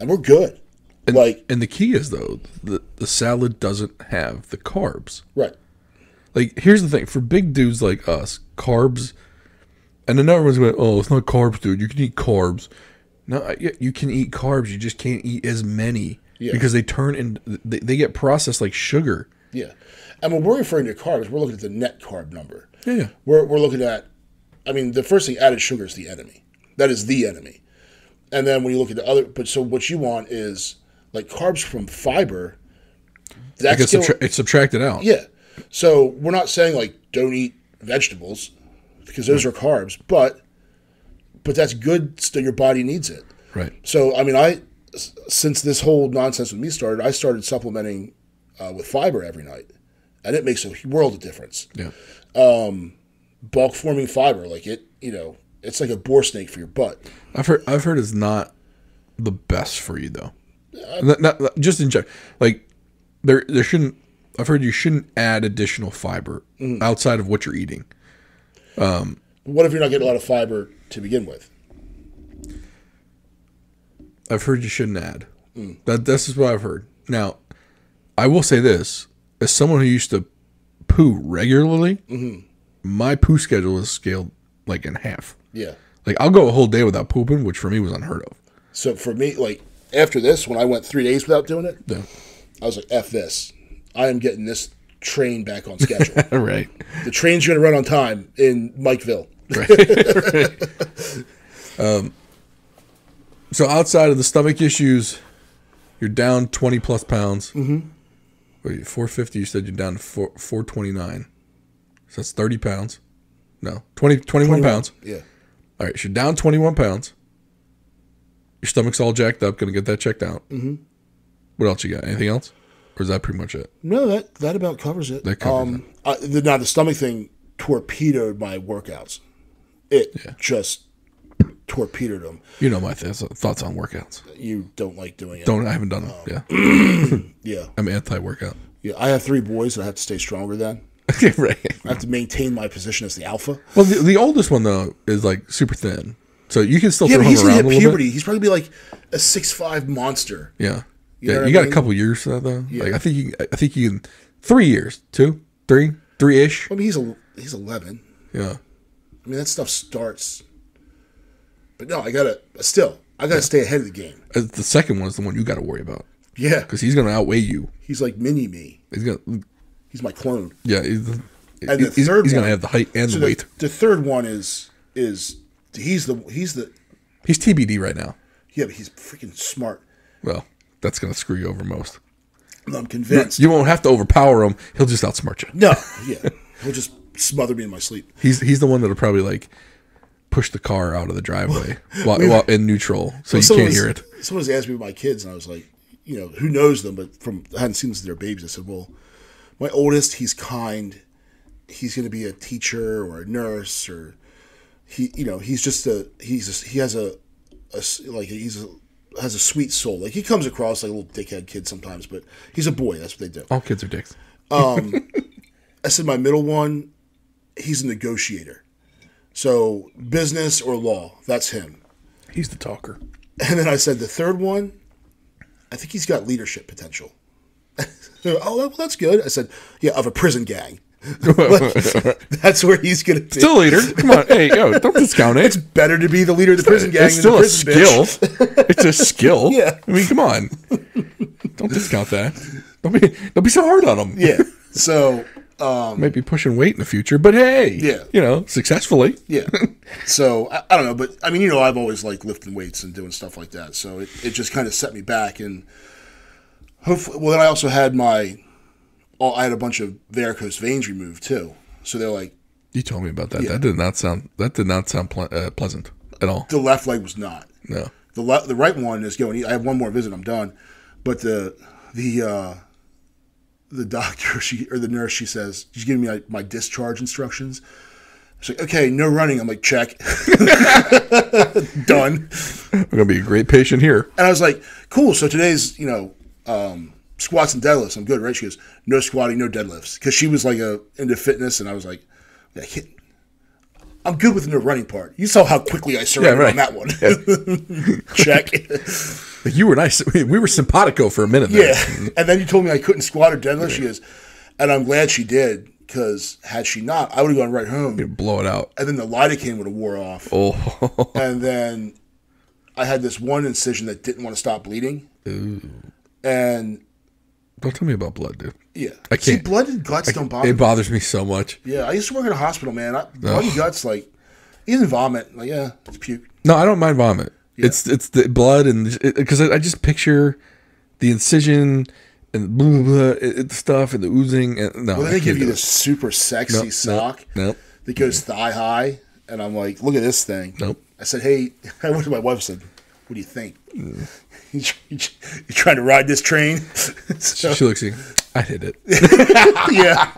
and we're good. And the key is, though, the salad doesn't have the carbs. Right. Like, here's the thing. For big dudes like us, carbs, and then everyone's going, oh, it's not carbs, dude. You can eat carbs. No, you can eat carbs. You just can't eat as many because they they get processed like sugar. Yeah. And when we're referring to carbs, we're looking at the net carb number. Yeah. We're looking at, the first thing, added sugar is the enemy. That is the enemy. And then when you look at so what you want is, like, carbs from fiber. That's it's subtracted out. Yeah. So we're not saying, like, don't eat vegetables because those are carbs, but that's good, still your body needs it. Right. So, since this whole nonsense with me started, I started supplementing with fiber every night, and it makes a world of difference. Yeah. Bulk forming fiber, like it's like a boar snake for your butt. I've heard it's not the best for you though. Not just in general. Like there shouldn't. I've heard you shouldn't add additional fiber outside of what you're eating. What if you're not getting a lot of fiber to begin with? I've heard you shouldn't add. This is what I've heard. Now, I will say this: as someone who used to poo regularly, my poo schedule is scaled like in half. Yeah. Like I'll go a whole day without pooping, which for me was unheard of. So for me, like after this, when I went 3 days without doing it, I was like, F this. I am getting this train back on schedule. Right. The train's going to run on time in Mikeville. Right. So outside of the stomach issues, you're down 20 plus pounds. Wait, 450, you said you're down to 429. So that's 30 pounds. No, 21 pounds. Yeah. All right, so you're down 21 pounds. Your stomach's all jacked up. Going to get that checked out. What else you got? Anything else? Or is that pretty much it? No, that about covers it. That covers it. Now, the stomach thing torpedoed my workouts. It just torpedoed them. You know my thoughts on workouts. You don't like doing it. I haven't done them. Yeah. I'm anti-workout. Yeah, I have 3 boys that I have to stay stronger than. Right. I have to maintain my position as the alpha. Well, the oldest one, though, is like super thin. So you can still throw him he's around gonna hit a little puberty. bit. He's probably be like a 6'5" monster. Yeah. You got a couple years for that, though. Yeah. Like, I think you can 3 years. 2, 3, 3-ish. I mean, he's 11. Yeah. I mean, that stuff starts. But no, I gotta stay ahead of the game. The second one is the one you got to worry about. Yeah, because he's going to outweigh you. He's like mini me. He's my clone. Yeah, and the third he's going to have the height and the weight. The third one is he's TBD right now. Yeah, but he's freaking smart. Well, that's going to screw you over most. I'm convinced. You won't have to overpower him. He'll just outsmart you. No, yeah, he'll just smother me in my sleep. He's the one that'll probably like push the car out of the driveway while in neutral, so you can't hear it. Someone asked me about my kids, and I was like, who knows them? But I hadn't seen them since they were babies. I said, well, my oldest, he's kind. He's going to be a teacher or a nurse, or he has a sweet soul. Like, he comes across like a little dickhead kid sometimes, but he's a boy. That's what they do. All kids are dicks. I said my middle one, he's a negotiator. So business or law, that's him. He's the talker. And then I said the third one, I think he's got leadership potential. Oh, well, that's good. I said, yeah, of a prison gang. That's where he's going to be. Still a leader. Come on. Hey, don't discount it. It's better to be the leader of the prison gang than the prison skill. Bitch. It's a skill. Yeah. I mean, come on. Don't discount that. Don't be so hard on him. Yeah. So might be pushing weight in the future, but hey, yeah, successfully. Yeah. So I don't know, but I mean, I've always liked lifting weights and doing stuff like that. So it just kind of set me back, and hopefully, well, then I also had I had a bunch of varicose veins removed too. So they're like, you told me about that. Yeah. That did not sound pleasant at all. The left leg was not. No. The right one is going. I have one more visit. I'm done. But the doctor, or the nurse, she says, she's giving me my discharge instructions. She's like, okay, no running. I'm like, check. Done. I'm going to be a great patient here. And I was like, cool. So today's, squats and deadlifts. I'm good, right? She goes, no squatting, no deadlifts. Because she was like into fitness, and I was like, I'm good with the no running part. You saw how quickly I surrendered on that one. Yeah. Check. You were nice. We were simpatico for a minute there. Yeah. And then you told me I couldn't squat or deadlift. She goes, and I'm glad she did, because had she not, I would have gone right home. You'd blow it out. And then the lidocaine would have wore off. Oh. And then I had this one incision that didn't want to stop bleeding. Ooh. And don't tell me about blood, dude. Yeah. I can't. See, blood and guts don't bother me. It bothers me so much. Yeah, I used to work in a hospital, man. Blood and guts, like, even vomit, like, yeah, it's puke. No, I don't mind vomit. Yeah. It's the blood, and because I just picture the incision and blah, blah, blah, stuff and the oozing. And, no, well, then they give you this super sexy sock that goes thigh high, and I'm like, look at this thing. Nope. I said, hey, I went to my wife and said, what do you think? You trying to ride this train? So, she looks at you, I hit it. Yeah.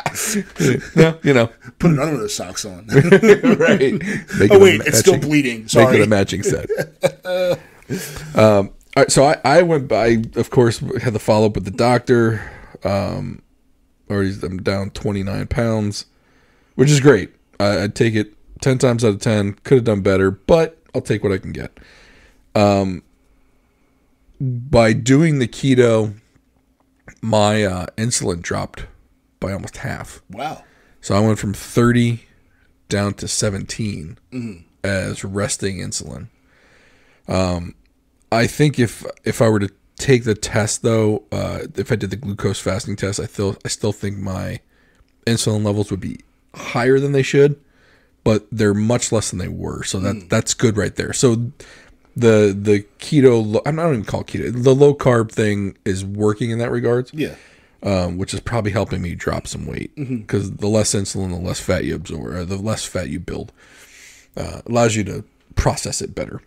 No, put another one of those socks on. Right. It's still bleeding. Sorry. Make it a matching set. All right, so I went by, of course, had the follow-up with the doctor. I'm down 29 pounds, which is great. I'd take it 10 times out of 10. Could have done better, but I'll take what I can get. By doing the keto, my insulin dropped by almost half. Wow. So I went from 30 down to 17 as resting insulin. I think if I were to take the test, though, if I did the glucose fasting test, I still think my insulin levels would be higher than they should, but they're much less than they were. So that's good right there. So the keto, I'm not even call it keto, the low carb thing is working in that regards. Yeah. Which is probably helping me drop some weight, because the less insulin, the less fat you absorb, or the less fat you build, allows you to process it better.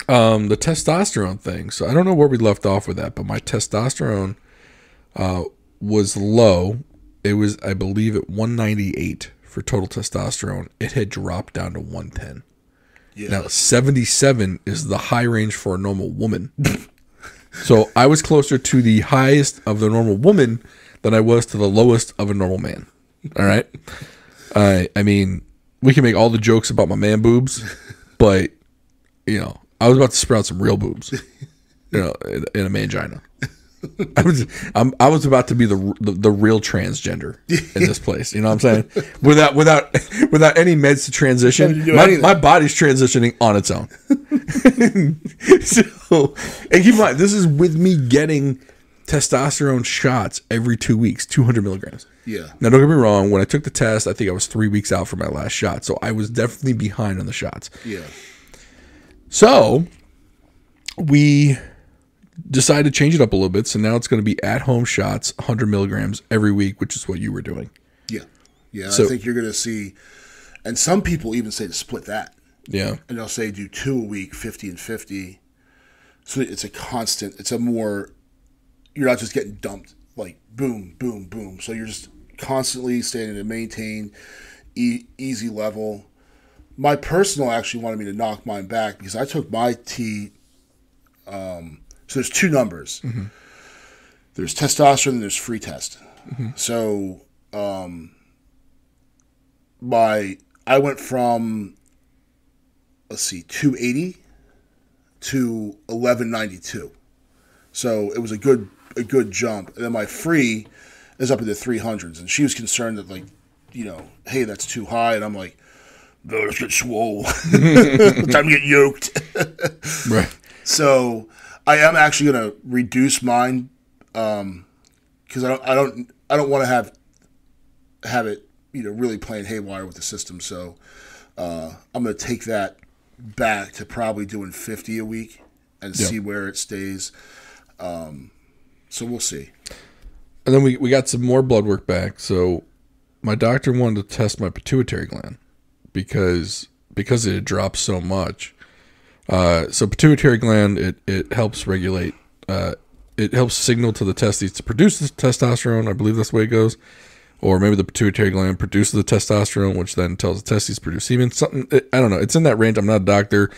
The testosterone thing. So I don't know where we left off with that, but my testosterone was low. It was, I believe, at 198 for total testosterone. It had dropped down to 110. Yeah. Now, 77 is the high range for a normal woman. So I was closer to the highest of the normal woman than I was to the lowest of a normal man. All right? I mean, we can make all the jokes about my man boobs, but, you know, I was about to sprout some real boobs, you know, in a mangina. I was about to be the real transgender in this place. You know what I'm saying? Without any meds to transition, my body's transitioning on its own. So, and keep in mind, this is with me getting testosterone shots every 2 weeks, 200 milligrams. Yeah. Now, don't get me wrong. When I took the test, I think I was 3 weeks out from my last shot, so I was definitely behind on the shots. Yeah. So we decided to change it up a little bit. So now it's going to be at-home shots, 100 milligrams every week, which is what you were doing. Yeah. Yeah, so, I think you're going to see, and some people even say to split that. Yeah. And they'll say do 2 a week, 50 and 50. So it's a constant, it's a more, you're not just getting dumped, like boom, boom, boom. So you're just constantly staying at a maintain easy level. My personal actually wanted me to knock mine back because I took my T. So there's two numbers. Mm-hmm. There's testosterone and there's free test. Mm-hmm. So I went from 280 to 1192. So it was a good jump. And then my free is up in the 300s. And she was concerned that, like, you know, hey, that's too high. And I'm like, no, let's get swole. Time to get yoked. Right. So I am actually going to reduce mine because I don't want to have it, you know, really playing haywire with the system. So I'm going to take that back to probably doing 50 a week and see where it stays. So we'll see. And then we got some more blood work back. So my doctor wanted to test my pituitary gland because it had dropped so much. So pituitary gland, it helps regulate, it helps signal to the testes to produce the testosterone. I believe that's the way it goes. Or maybe the pituitary gland produces the testosterone, which then tells the testes to produce semen. I don't know. It's in that range. I'm not a doctor.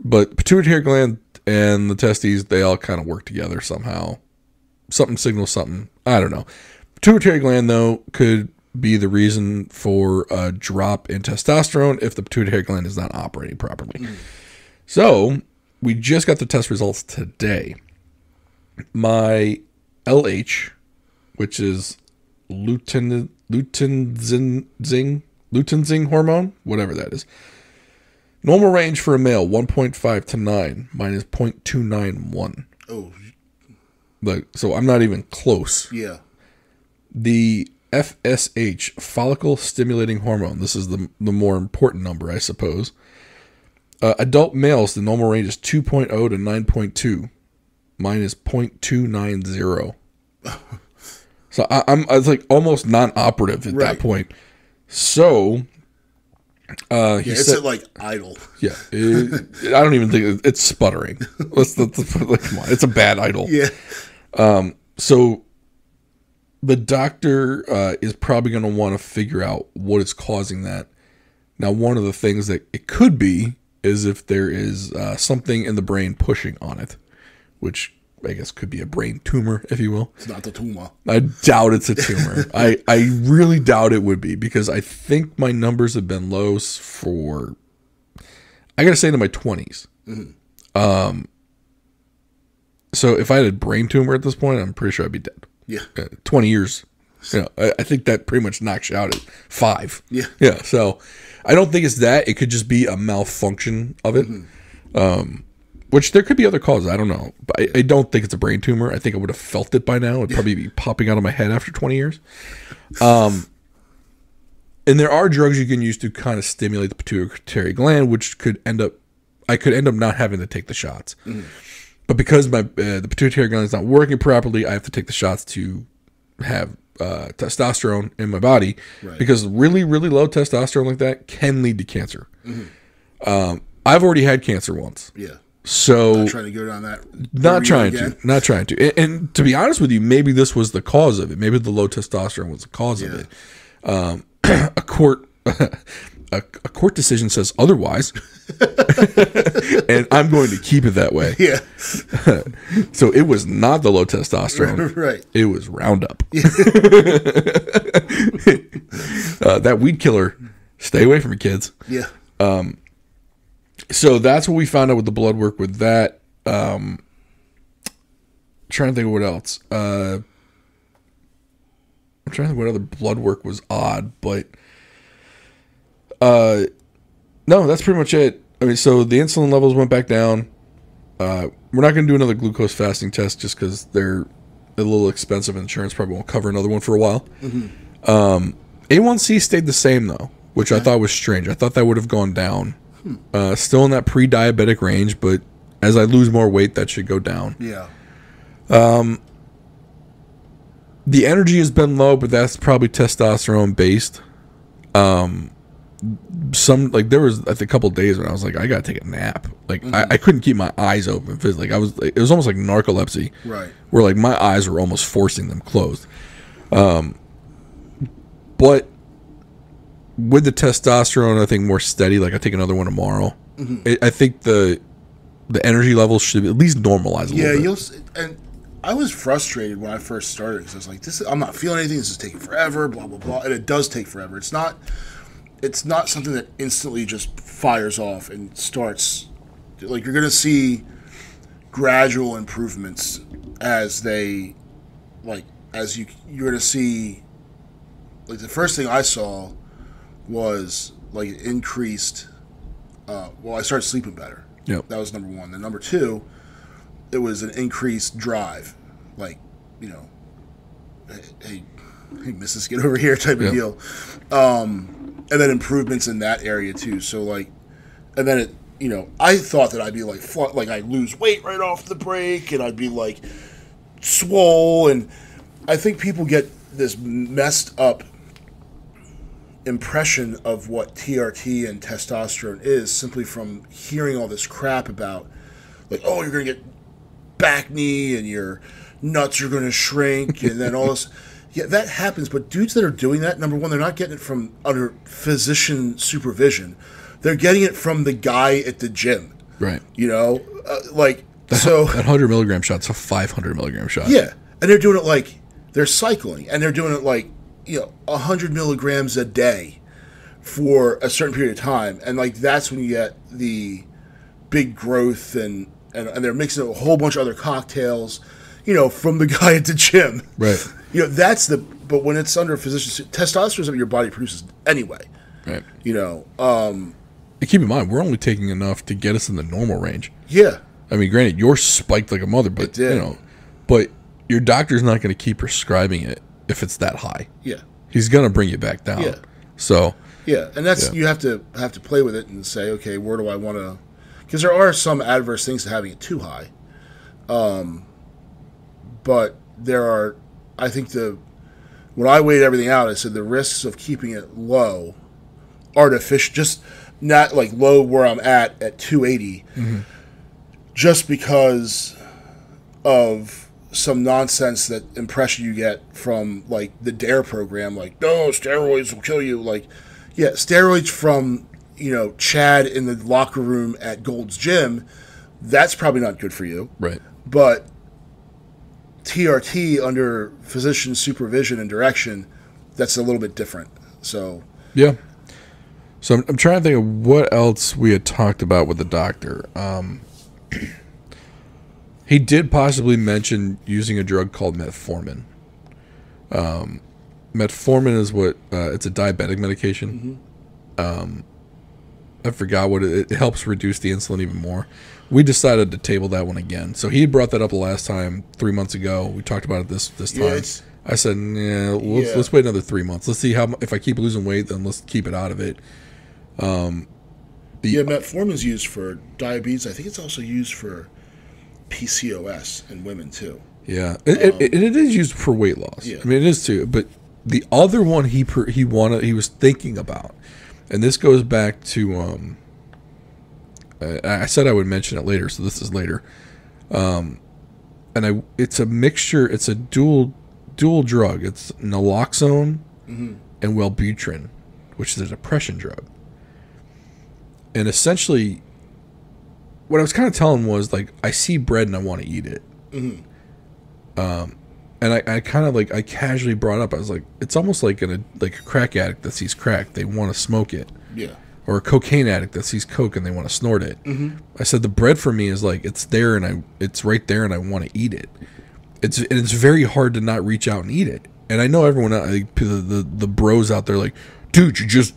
But pituitary gland and the testes, they all kind of work together somehow. Something signals something. I don't know. Pituitary gland, though, could be the reason for a drop in testosterone if the pituitary gland is not operating properly. Mm. So we just got the test results today. My LH, which is luteinizing hormone, whatever that is. Normal range for a male, 1.5 to 9. Mine is 0.291. Oh. So I'm not even close. Yeah. The FSH, follicle stimulating hormone. This is the more important number, I suppose. Adult males, the normal range is 2.0 to 9.2. Mine is 0.290. So I was like almost non-operative at that point. So it's at like idle. Yeah, I don't even think it's sputtering. Come on, it's a bad idle. Yeah. So the doctor is probably going to want to figure out what is causing that. Now, one of the things that it could be is if there is something in the brain pushing on it, which I guess could be a brain tumor, if you will. It's not a tumor. I doubt it's a tumor. I really doubt it would be because I think my numbers have been low for, I got to say, into my 20s. Mm-hmm. So if I had a brain tumor at this point, I'm pretty sure I'd be dead. Yeah. 20 years. You know, I think that pretty much knocks you out at 5. Yeah. Yeah. So I don't think it's that. It could just be a malfunction of it. Mm-hmm. Which there could be other causes. I don't know. But I don't think it's a brain tumor. I think I would have felt it by now. It'd probably be popping out of my head after 20 years. And there are drugs you can use to kind of stimulate the pituitary gland, which I could end up not having to take the shots. Mm. But because the pituitary gland is not working properly, I have to take the shots to have testosterone in my body. Right. Because really, really low testosterone like that can lead to cancer. Mm-hmm. I've already had cancer once. Yeah. So not trying to go down that. Not trying to. And to be honest with you, maybe this was the cause of it. Maybe the low testosterone was the cause of it. A court decision says otherwise, and I'm going to keep it that way. Yeah. So it was not the low testosterone. Right. It was Roundup. That weed killer. Stay away from it, kids. Yeah. So that's what we found out with the blood work with that. Trying to think of what else. I'm trying to think what other blood work was odd, but no, that's pretty much it. I mean, so the insulin levels went back down. We're not going to do another glucose fasting test just because they're a little expensive. Insurance probably won't cover another one for a while. Mm-hmm. A1C stayed the same though, which I thought was strange. I thought that would have gone down. Still in that pre-diabetic range, but as I lose more weight, that should go down. Yeah. The energy has been low, but that's probably testosterone based. There was a couple of days when I was like, I gotta take a nap. Like I couldn't keep my eyes open. It was almost like narcolepsy, right? Where like my eyes were almost forcing them closed. But with the testosterone, I think more steady. Like I take another one tomorrow. Mm-hmm. I think the energy levels should at least normalize a little bit. And I was frustrated when I first started because I was like, I'm not feeling anything. This is taking forever. Blah blah blah. And it does take forever. It's not something that instantly just fires off and starts. Like you're gonna see gradual improvements as you're gonna see. Like the first thing I saw was like increased. I started sleeping better. Yep. That was number one. Then number two, it was an increased drive, like hey, missus, get over here type of deal. And then improvements in that area too. So like, and then I thought that I'd be like I'd lose weight right off the break, and I'd be like swole, and I think people get this messed up impression of what TRT and testosterone is simply from hearing all this crap about like, oh, you're going to get back knee and your nuts are going to shrink and then all this. Yeah, that happens. But dudes that are doing that, number one, they're not getting it from under physician supervision. They're getting it from the guy at the gym. Right. That 100 milligram shot's a 500 milligram shot. Yeah. And they're doing it like they're cycling and they're doing it like, 100 milligrams a day for a certain period of time. And like, that's when you get the big growth and they're mixing a whole bunch of other cocktails, from the guy at the gym. Right. But when it's under physician, testosterone is what your body produces anyway. Right. Keep in mind, we're only taking enough to get us in the normal range. Yeah. I mean, granted, yours spiked like a mother, but but your doctor's not going to keep prescribing it if it's that high. Yeah. He's going to bring you back down. Yeah. So. Yeah, and that's you have to play with it and say, okay, where do I want to? Because there are some adverse things to having it too high. But there are, I think when I weighed everything out, I said the risks of keeping it low, artificial, just not like low where I'm at 280, just because of some nonsense that impression you get from like the DARE program, like, no, steroids will kill you. Like, yeah, steroids from, Chad in the locker room at Gold's Gym, that's probably not good for you. Right. But TRT under physician supervision and direction, that's a little bit different. So. Yeah. So I'm trying to think of what else we had talked about with the doctor. He did possibly mention using a drug called metformin. Metformin is it's a diabetic medication. I forgot what it helps reduce the insulin even more. We decided to table that one again. So he brought that up the last time 3 months aago. We talked about it this time. I said, let's wait another 3 months. Let's see if I keep losing weight, then let's keep it out of it. Metformin is used for diabetes. I think it's also used for PCOS in women too. Yeah, it is used for weight loss. Yeah. I mean, it is too. But the other one he was thinking about, and this goes back to I said I would mention it later, so this is later. It's a mixture. It's a dual drug. It's naloxone and Wellbutrin, which is a depression drug. And essentially, what I was kind of telling was like, I see bread and I want to eat it. And I kind of like, I casually brought up, I was like, it's almost like a crack addict that sees crack, they want to smoke it. Yeah. Or a cocaine addict that sees coke and they want to snort it. I said the bread for me is like, it's there and it's right there and I want to eat it. It's very hard to not reach out and eat it. And I know everyone, the bros out there like, dude, you just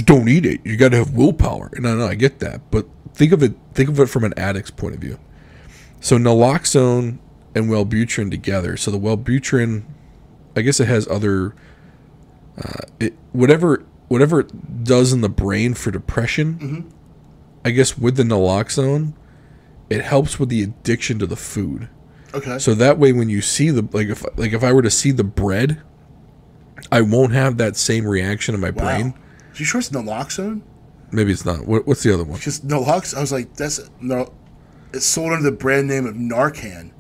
don't eat it. You got to have willpower. And I get that, but think of it from an addict's point of view. So naloxone and Wellbutrin together. So the Wellbutrin, I guess it has other, whatever it does in the brain for depression. I guess with the naloxone, it helps with the addiction to the food. Okay. So that way, when you see if I were to see the bread, I won't have that same reaction in my brain. Are you sure it's naloxone? Maybe it's not. What's the other one? Because naloxone, I was like, it's sold under the brand name of Narcan.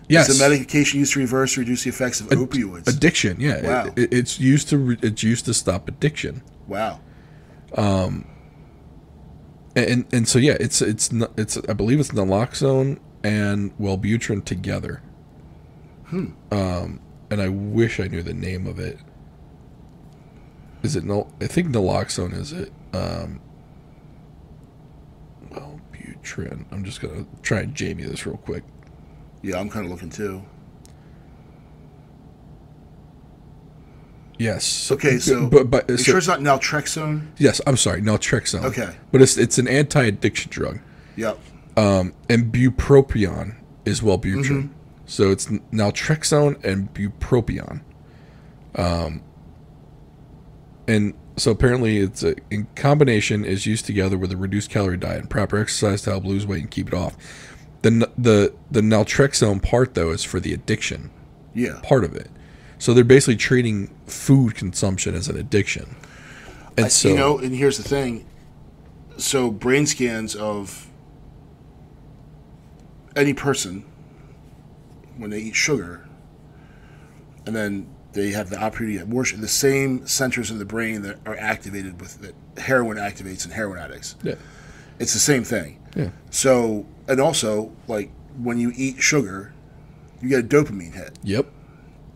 Yes. It's a medication used to reverse or reduce the effects of opioids. Addiction, yeah. Wow. It's used to stop addiction. Wow. And so yeah, it's I believe it's naloxone and Wellbutrin together. And I wish I knew the name of it. Is it I think naloxone is it. Wellbutrin. I'm just gonna try and Jamie this real quick. Yeah, I'm kind of looking too. Yes. Okay, so but you sure it's not naltrexone? Yes, I'm sorry, naltrexone. Okay. But it's an anti-addiction drug. Yep. And bupropion is Wellbutrin. So it's naltrexone and bupropion. And so apparently it's in combination is used together with a reduced calorie diet and proper exercise to help lose weight and keep it off. The naltrexone part though is for the addiction. Yeah. Part of it. So they're basically treating food consumption as an addiction. And and here's the thing. So brain scans of any person when they eat sugar, and then they have the opportunity to worship the same centers in the brain that are activated with that heroin activates in heroin addicts. Yeah. It's the same thing. Yeah. So, and also, like, when you eat sugar, you get a dopamine hit. Yep.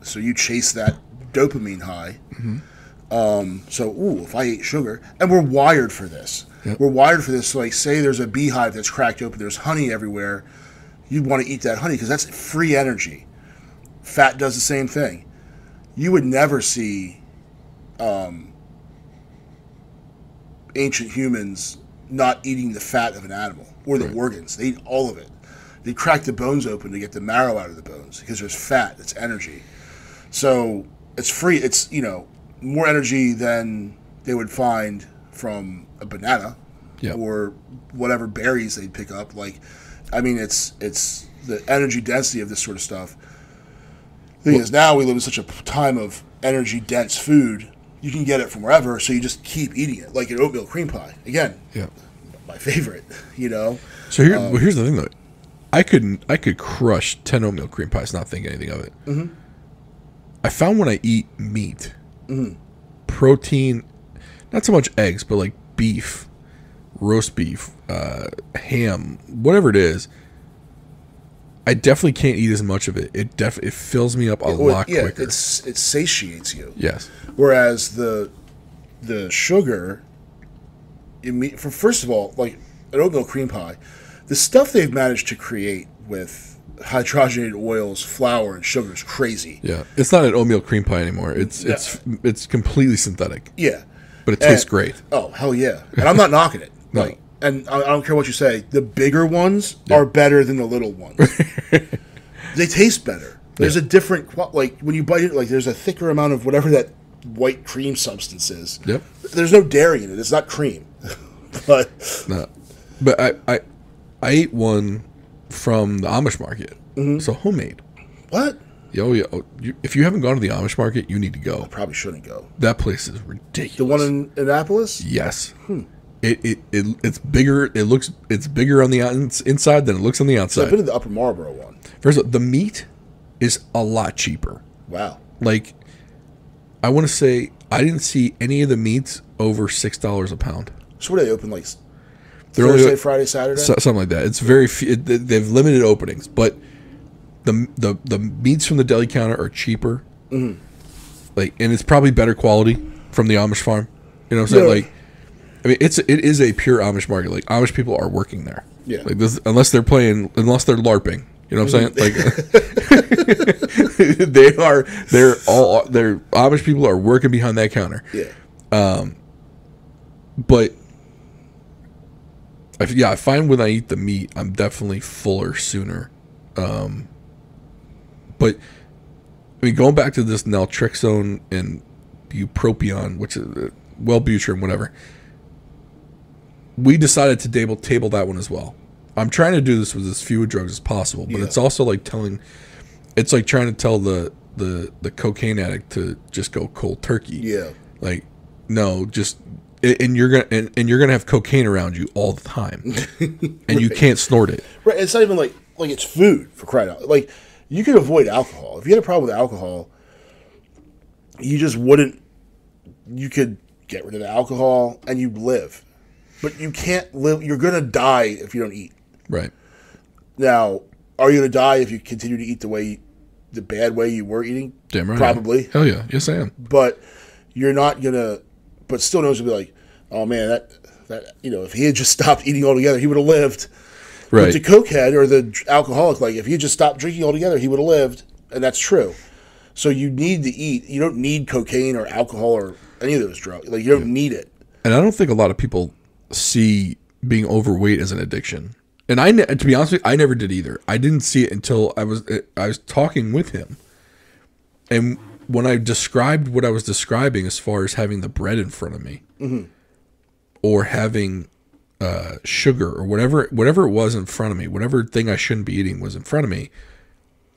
So you chase that dopamine high. If I eat sugar, and we're wired for this. Yep. We're wired for this. So, like, say there's a beehive that's cracked open, there's honey everywhere. You'd want to eat that honey because that's free energy. Fat does the same thing. You would never see ancient humans not eating the fat of an animal or the organs. They eat all of it. They crack the bones open to get the marrow out of the bones because there's fat. It's energy. So it's free. It's, more energy than they would find from a banana or whatever berries they'd pick up. It's the energy density of this sort of stuff. The thing is, now we live in such a time of energy-dense food, you can get it from wherever, so you just keep eating it, like an oatmeal cream pie. Again, my favorite, So here's the thing, though. I could crush 10 oatmeal cream pies, not think anything of it. I found when I eat meat, protein, not so much eggs, but like beef, roast beef, ham, whatever it is, I definitely can't eat as much of it. It fills me up a lot quicker. It satiates you. Yes. Whereas the sugar, first of all, like an oatmeal cream pie, the stuff they've managed to create with hydrogenated oils, flour, and sugar is crazy. Yeah, it's not an oatmeal cream pie anymore. It's completely synthetic. Yeah, but it tastes great. Oh hell yeah! And I'm not knocking it. No. And I don't care what you say. The bigger ones are better than the little ones. They taste better. There's a different, like when you bite it, like there's a thicker amount of whatever that white cream substance is. Yep. There's no dairy in it. It's not cream. But I ate one from the Amish market. So homemade. What? Oh yeah. If you haven't gone to the Amish market, you need to go. I probably shouldn't go. That place is ridiculous. The one in Annapolis? Yes. It's bigger. It's bigger on the inside than it looks on the outside. So I've been to the Upper Marlboro one. First of all, the meat is a lot cheaper. Wow. Like, I want to say I didn't see any of the meats over $6 a pound. So what, are they open like Thursday, Friday, Saturday? Something like that. It's very few, they've limited openings, but the meats from the deli counter are cheaper. Mm-hmm. Like, and it's probably better quality from the Amish farm. You know what I'm saying? Like, I mean, it is a pure Amish market. Like, Amish people are working there. Yeah. Like this, unless they're LARPing. You know what I'm saying? Like, they're Amish people are working behind that counter. Yeah. But I find when I eat the meat, I'm definitely fuller sooner. But I mean, going back to this naltrexone and bupropion, which is Wellbutrin, whatever. We decided to table that one as well. I'm trying to do this with as few drugs as possible, but it's also like trying to tell the cocaine addict to just go cold turkey. Yeah. Like, no, just and you're gonna have cocaine around you all the time, and you can't snort it. Right. It's not even like it's food, for crying out. Like, you could avoid alcohol. If you had a problem with alcohol, you just wouldn't. You could get rid of the alcohol and you'd live, but you can't live. You're gonna die if you don't eat. Right. Now, are you going to die if you continue to eat the bad way you were eating? Damn right. Probably. Hell yeah. Yes, I am. But you're not going to, but still knows to be like, oh man, that, if he had just stopped eating altogether, he would have lived. Right. But the cokehead or the alcoholic, like, if he had just stopped drinking altogether, he would have lived. And that's true. So you need to eat. You don't need cocaine or alcohol or any of those drugs. Like, you don't need it. And I don't think a lot of people see being overweight as an addiction. And to be honest with you, I never did either. I didn't see it until I was talking with him. And when I described what I was describing as far as having the bread in front of me, mm-hmm. or having sugar or whatever it was in front of me, whatever thing I shouldn't be eating was in front of me.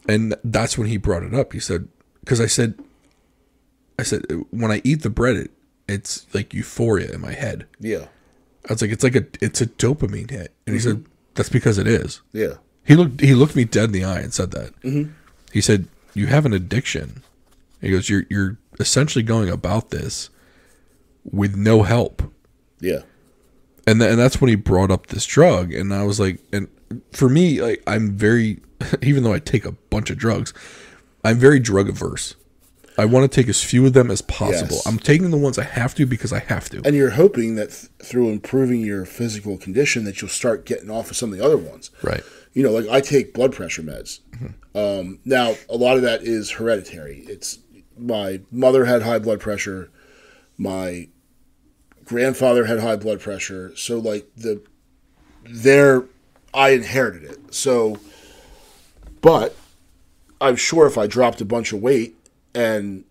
And that's when he brought it up. He said, because I said, when I eat the bread, it's like euphoria in my head. Yeah. I was like, it's a dopamine hit. And he mm-hmm. said, that's because it is. Yeah. He looked me dead in the eye and said that. Mm-hmm. He said, you have an addiction. He goes, you're essentially going about this with no help. Yeah. And that's when he brought up this drug. And I was like, and for me, like, I'm very, even though I take a bunch of drugs, I'm very drug averse. I want to take as few of them as possible. Yes. I'm taking the ones I have to because I have to. And you're hoping that through improving your physical condition that you'll start getting off of some of the other ones. Right. Like, I take blood pressure meds. Mm-hmm. Now, a lot of that is hereditary. It's my mother had high blood pressure. My grandfather had high blood pressure. So, like, I inherited it. So, but I'm sure if I dropped a bunch of weight and,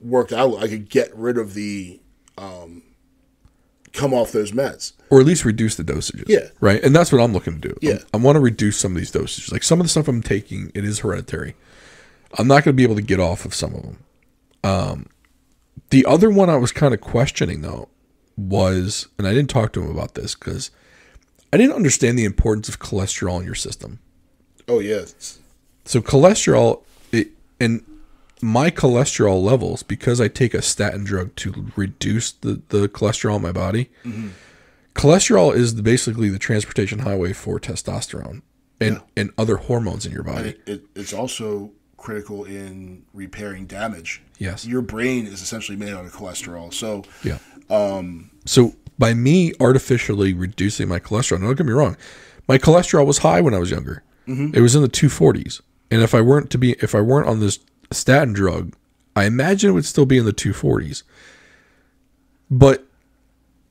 worked out, I could get rid of come off those meds. Or at least reduce the dosages. Yeah. Right? And that's what I'm looking to do. Yeah. I want to reduce some of these dosages. Like, some of the stuff I'm taking, it is hereditary. I'm not going to be able to get off of some of them. The other one I was kind of questioning, though, was, and I didn't talk to him about this because I didn't understand the importance of cholesterol in your system. Oh, yes. So cholesterol, and my cholesterol levels, because I take a statin drug to reduce the cholesterol in my body, mm-hmm. cholesterol is basically the transportation highway for testosterone and other hormones in your body. It's also critical in repairing damage. Yes. Your brain is essentially made out of cholesterol. So, yeah. So by me artificially reducing my cholesterol, now don't get me wrong, my cholesterol was high when I was younger. Mm-hmm. It was in the 240s. And if I weren't on this statin drug, I imagine it would still be in the 240s. But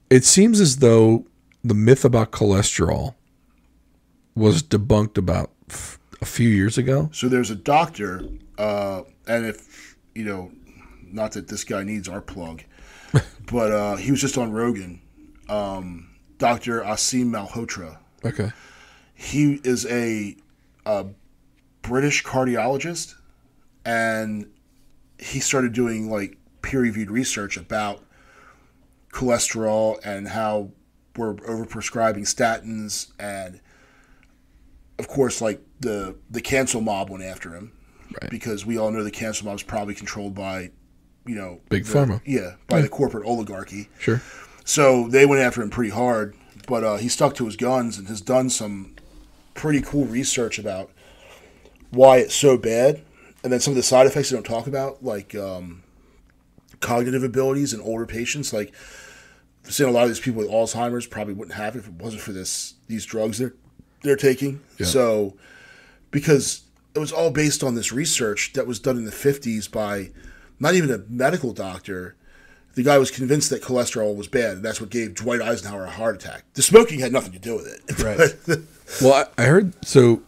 it seems as though the myth about cholesterol was debunked about a few years ago. So there's a doctor, and if, not that this guy needs our plug, but he was just on Rogan, Dr. Asim Malhotra. Okay. He is a British cardiologist, and he started doing, like, peer-reviewed research about cholesterol and how we're overprescribing statins, and of course, like the cancel mob went after him, right? Because we all know the cancel mob is probably controlled by, big pharma, by the corporate oligarchy. Sure. So they went after him pretty hard, but he stuck to his guns and has done some pretty cool research about why it's so bad, and then some of the side effects they don't talk about, like cognitive abilities in older patients, like. Saying a lot of these people with Alzheimer's probably wouldn't have it if it wasn't for these drugs they're taking. Yeah. So, because it was all based on this research that was done in the 50s by not even a medical doctor. The guy was convinced that cholesterol was bad, and that's what gave Dwight Eisenhower a heart attack. The smoking had nothing to do with it. Right. Well, I heard so.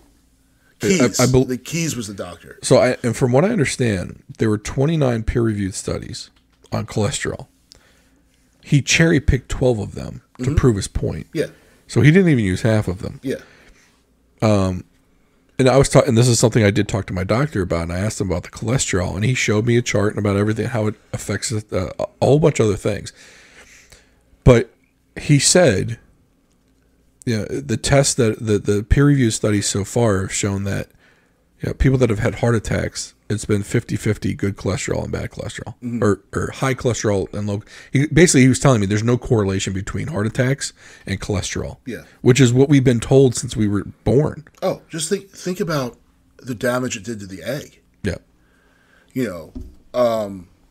Keyes, the Keyes was the doctor. So, and from what I understand, there were 29 peer-reviewed studies on cholesterol. He cherry-picked 12 of them to prove his point. Yeah. So he didn't even use half of them. Yeah. And I was talking, and this is something I did talk to my doctor about, and I asked him about the cholesterol, and he showed me a chart and about everything, how it affects a whole bunch of other things. But he said, the tests that the peer-reviewed studies so far have shown that people that have had heart attacks, it's been 50-50 good cholesterol and bad cholesterol, or high cholesterol and low. He was telling me there's no correlation between heart attacks and cholesterol. Yeah, which is what we've been told since we were born. Oh, just think about the damage it did to the egg. Yeah,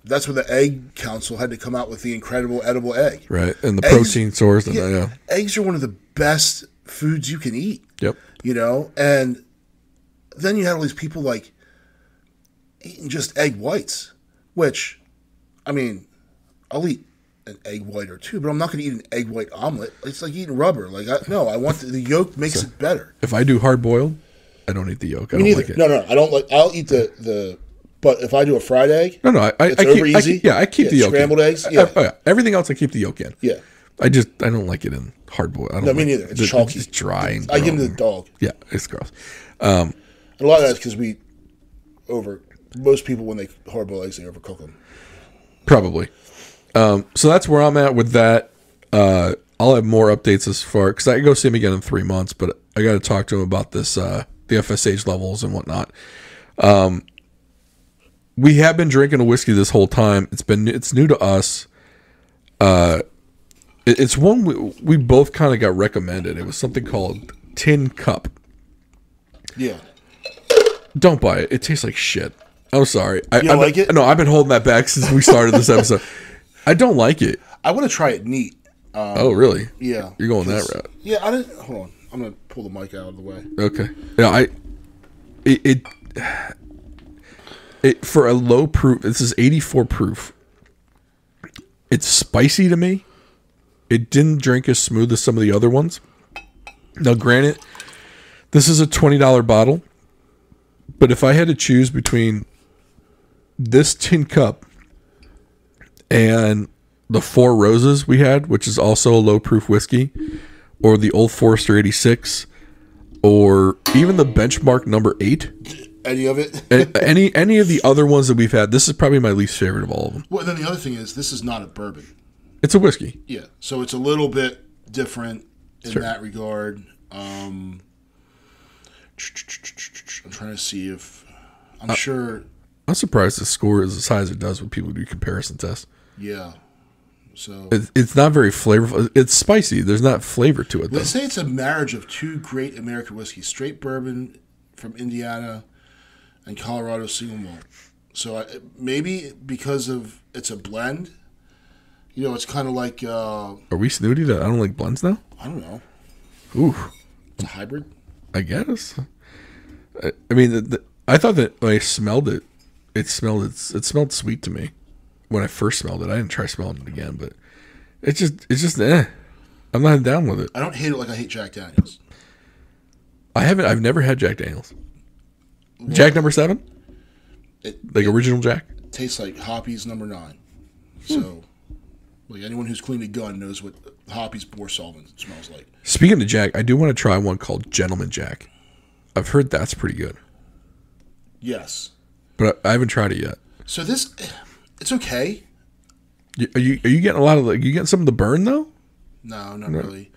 that's when the Egg Council had to come out with the incredible edible egg. Right, and the protein source. Eggs are one of the best foods you can eat. Yep. And then you had all these people like eating just egg whites, which, I mean, I'll eat an egg white or two, but I'm not going to eat an egg white omelet. It's like eating rubber. I want the yolk makes it better. If I do hard boiled, I don't eat the yolk. I don't like it. No, I don't like. I'll eat the. But if I do a fried egg, I keep the yolk. Scrambled eggs, yeah. Everything else I keep the yolk in. Yeah. I don't like it in hard boiled. No, me neither. It's chalky. It's dry. And I give it to the dog. Yeah, it's gross. And a lot of that's because most people, when they hard boil eggs, they overcook them. Probably. So that's where I'm at with that. I'll have more updates as far, because I go see him again in 3 months, but I got to talk to him about this, the FSH levels and whatnot. We have been drinking a whiskey this whole time. It's new to us. It's one we both kind of got recommended. It was something called Tin Cup. Yeah. Don't buy it. It tastes like shit. I'm sorry. You don't like it? No, I've been holding that back since we started this episode. I don't like it. I want to try it neat. Oh, really? Yeah. You're going that route. Yeah, I didn't. Hold on. I'm going to pull the mic out of the way. Okay. Yeah, it for a low proof, this is 84 proof. It's spicy to me. It didn't drink as smooth as some of the other ones. Now, granted, this is a $20 bottle, but if I had to choose between this Tin Cup and the Four Roses we had, which is also a low proof whiskey, or the Old Forester 86, or even the Benchmark number 8, any of it, any of the other ones that we've had, this is probably my least favorite of all of them. Well, then the other thing is, this is not a bourbon. It's a whiskey. Yeah, so it's a little bit different in that regard. I'm trying to see if I'm sure. I'm surprised the score is as high as it does when people do comparison tests. Yeah. So it's not very flavorful. It's spicy. There's not flavor to it, though. Let's say it's a marriage of two great American whiskeys: straight bourbon from Indiana and Colorado single malt. So maybe because of it's a blend, it's kind of like. Are we snooty that I don't like blends now? I don't know. Ooh, it's a hybrid. I guess. I mean, I thought that when I smelled it, it smelled sweet to me. When I first smelled it, I didn't try smelling it again, but it's just I'm not down with it. I don't hate it like I hate Jack Daniels. I've never had Jack Daniels. Well, Jack number 7? Original Jack? Tastes like Hoppy's number 9. So, like anyone who's cleaned a gun knows what Hoppy's bore solvent smells like. Speaking of Jack, I do want to try one called Gentleman Jack. I've heard that's pretty good. Yes. But I haven't tried it yet. So it's okay. Are you getting a lot of you getting some of the burn though? No, not really.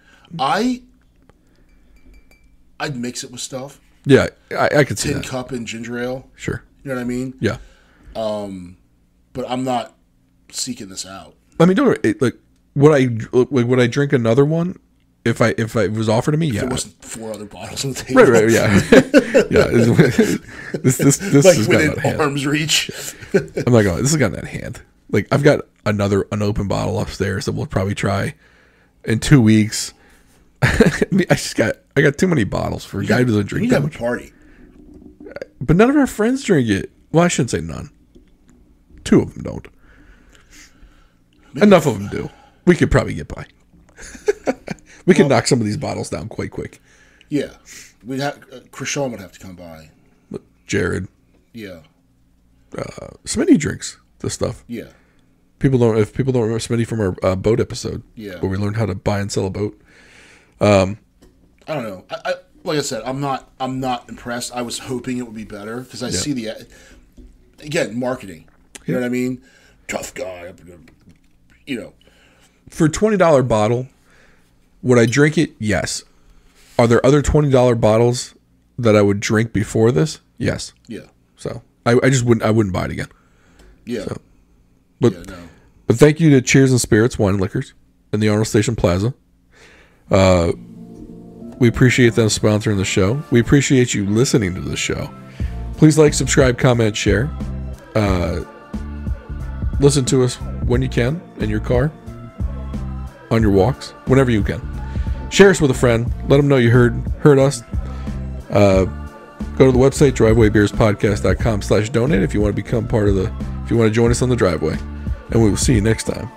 I'd mix it with stuff. Yeah, I could see Tin that. cup and ginger ale. Sure. You know what I mean? Yeah. But I'm not seeking this out. I mean, would I drink another one if it was offered to me? Yeah. There wasn't 4 other bottles on the table. Right. Yeah. Yeah. This like has within gotten out of arm's hand. reach. I'm not going. This has gotten out of hand. Like I've got another unopened bottle upstairs that we'll probably try in 2 weeks. I got too many bottles for a guy who doesn't drink that much. Have a party. But none of our friends drink it. Well, I shouldn't say none. 2 of them don't. Enough of them do. We could probably get by. We can knock some of these bottles down quite quick. Yeah. We'd have Krishan would have to come by. Jared. Yeah. Smitty drinks this stuff. Yeah. If people don't remember Smitty from our boat episode, yeah, where we learned how to buy and sell a boat. I don't know. I like I said, I'm not impressed. I was hoping it would be better because I see again marketing. You know what I mean? Tough guy. You know, for $20 bottle, would I drink it? Yes. Are there other $20 bottles that I would drink before this? Yes. Yeah. So I just wouldn't buy it again. Yeah. So, but thank you to Cheers and Spirits Wine and Liquors in the Arnold Station Plaza. We appreciate them sponsoring the show. We appreciate you listening to the show. Please like, subscribe, comment, share. Listen to us when you can in your car, on your walks, whenever you can. Share us with a friend. Let them know you heard us. Go to the website, drivewaybeerspodcast.com/donate if you want to become part of if you want to join us on the driveway. And we will see you next time.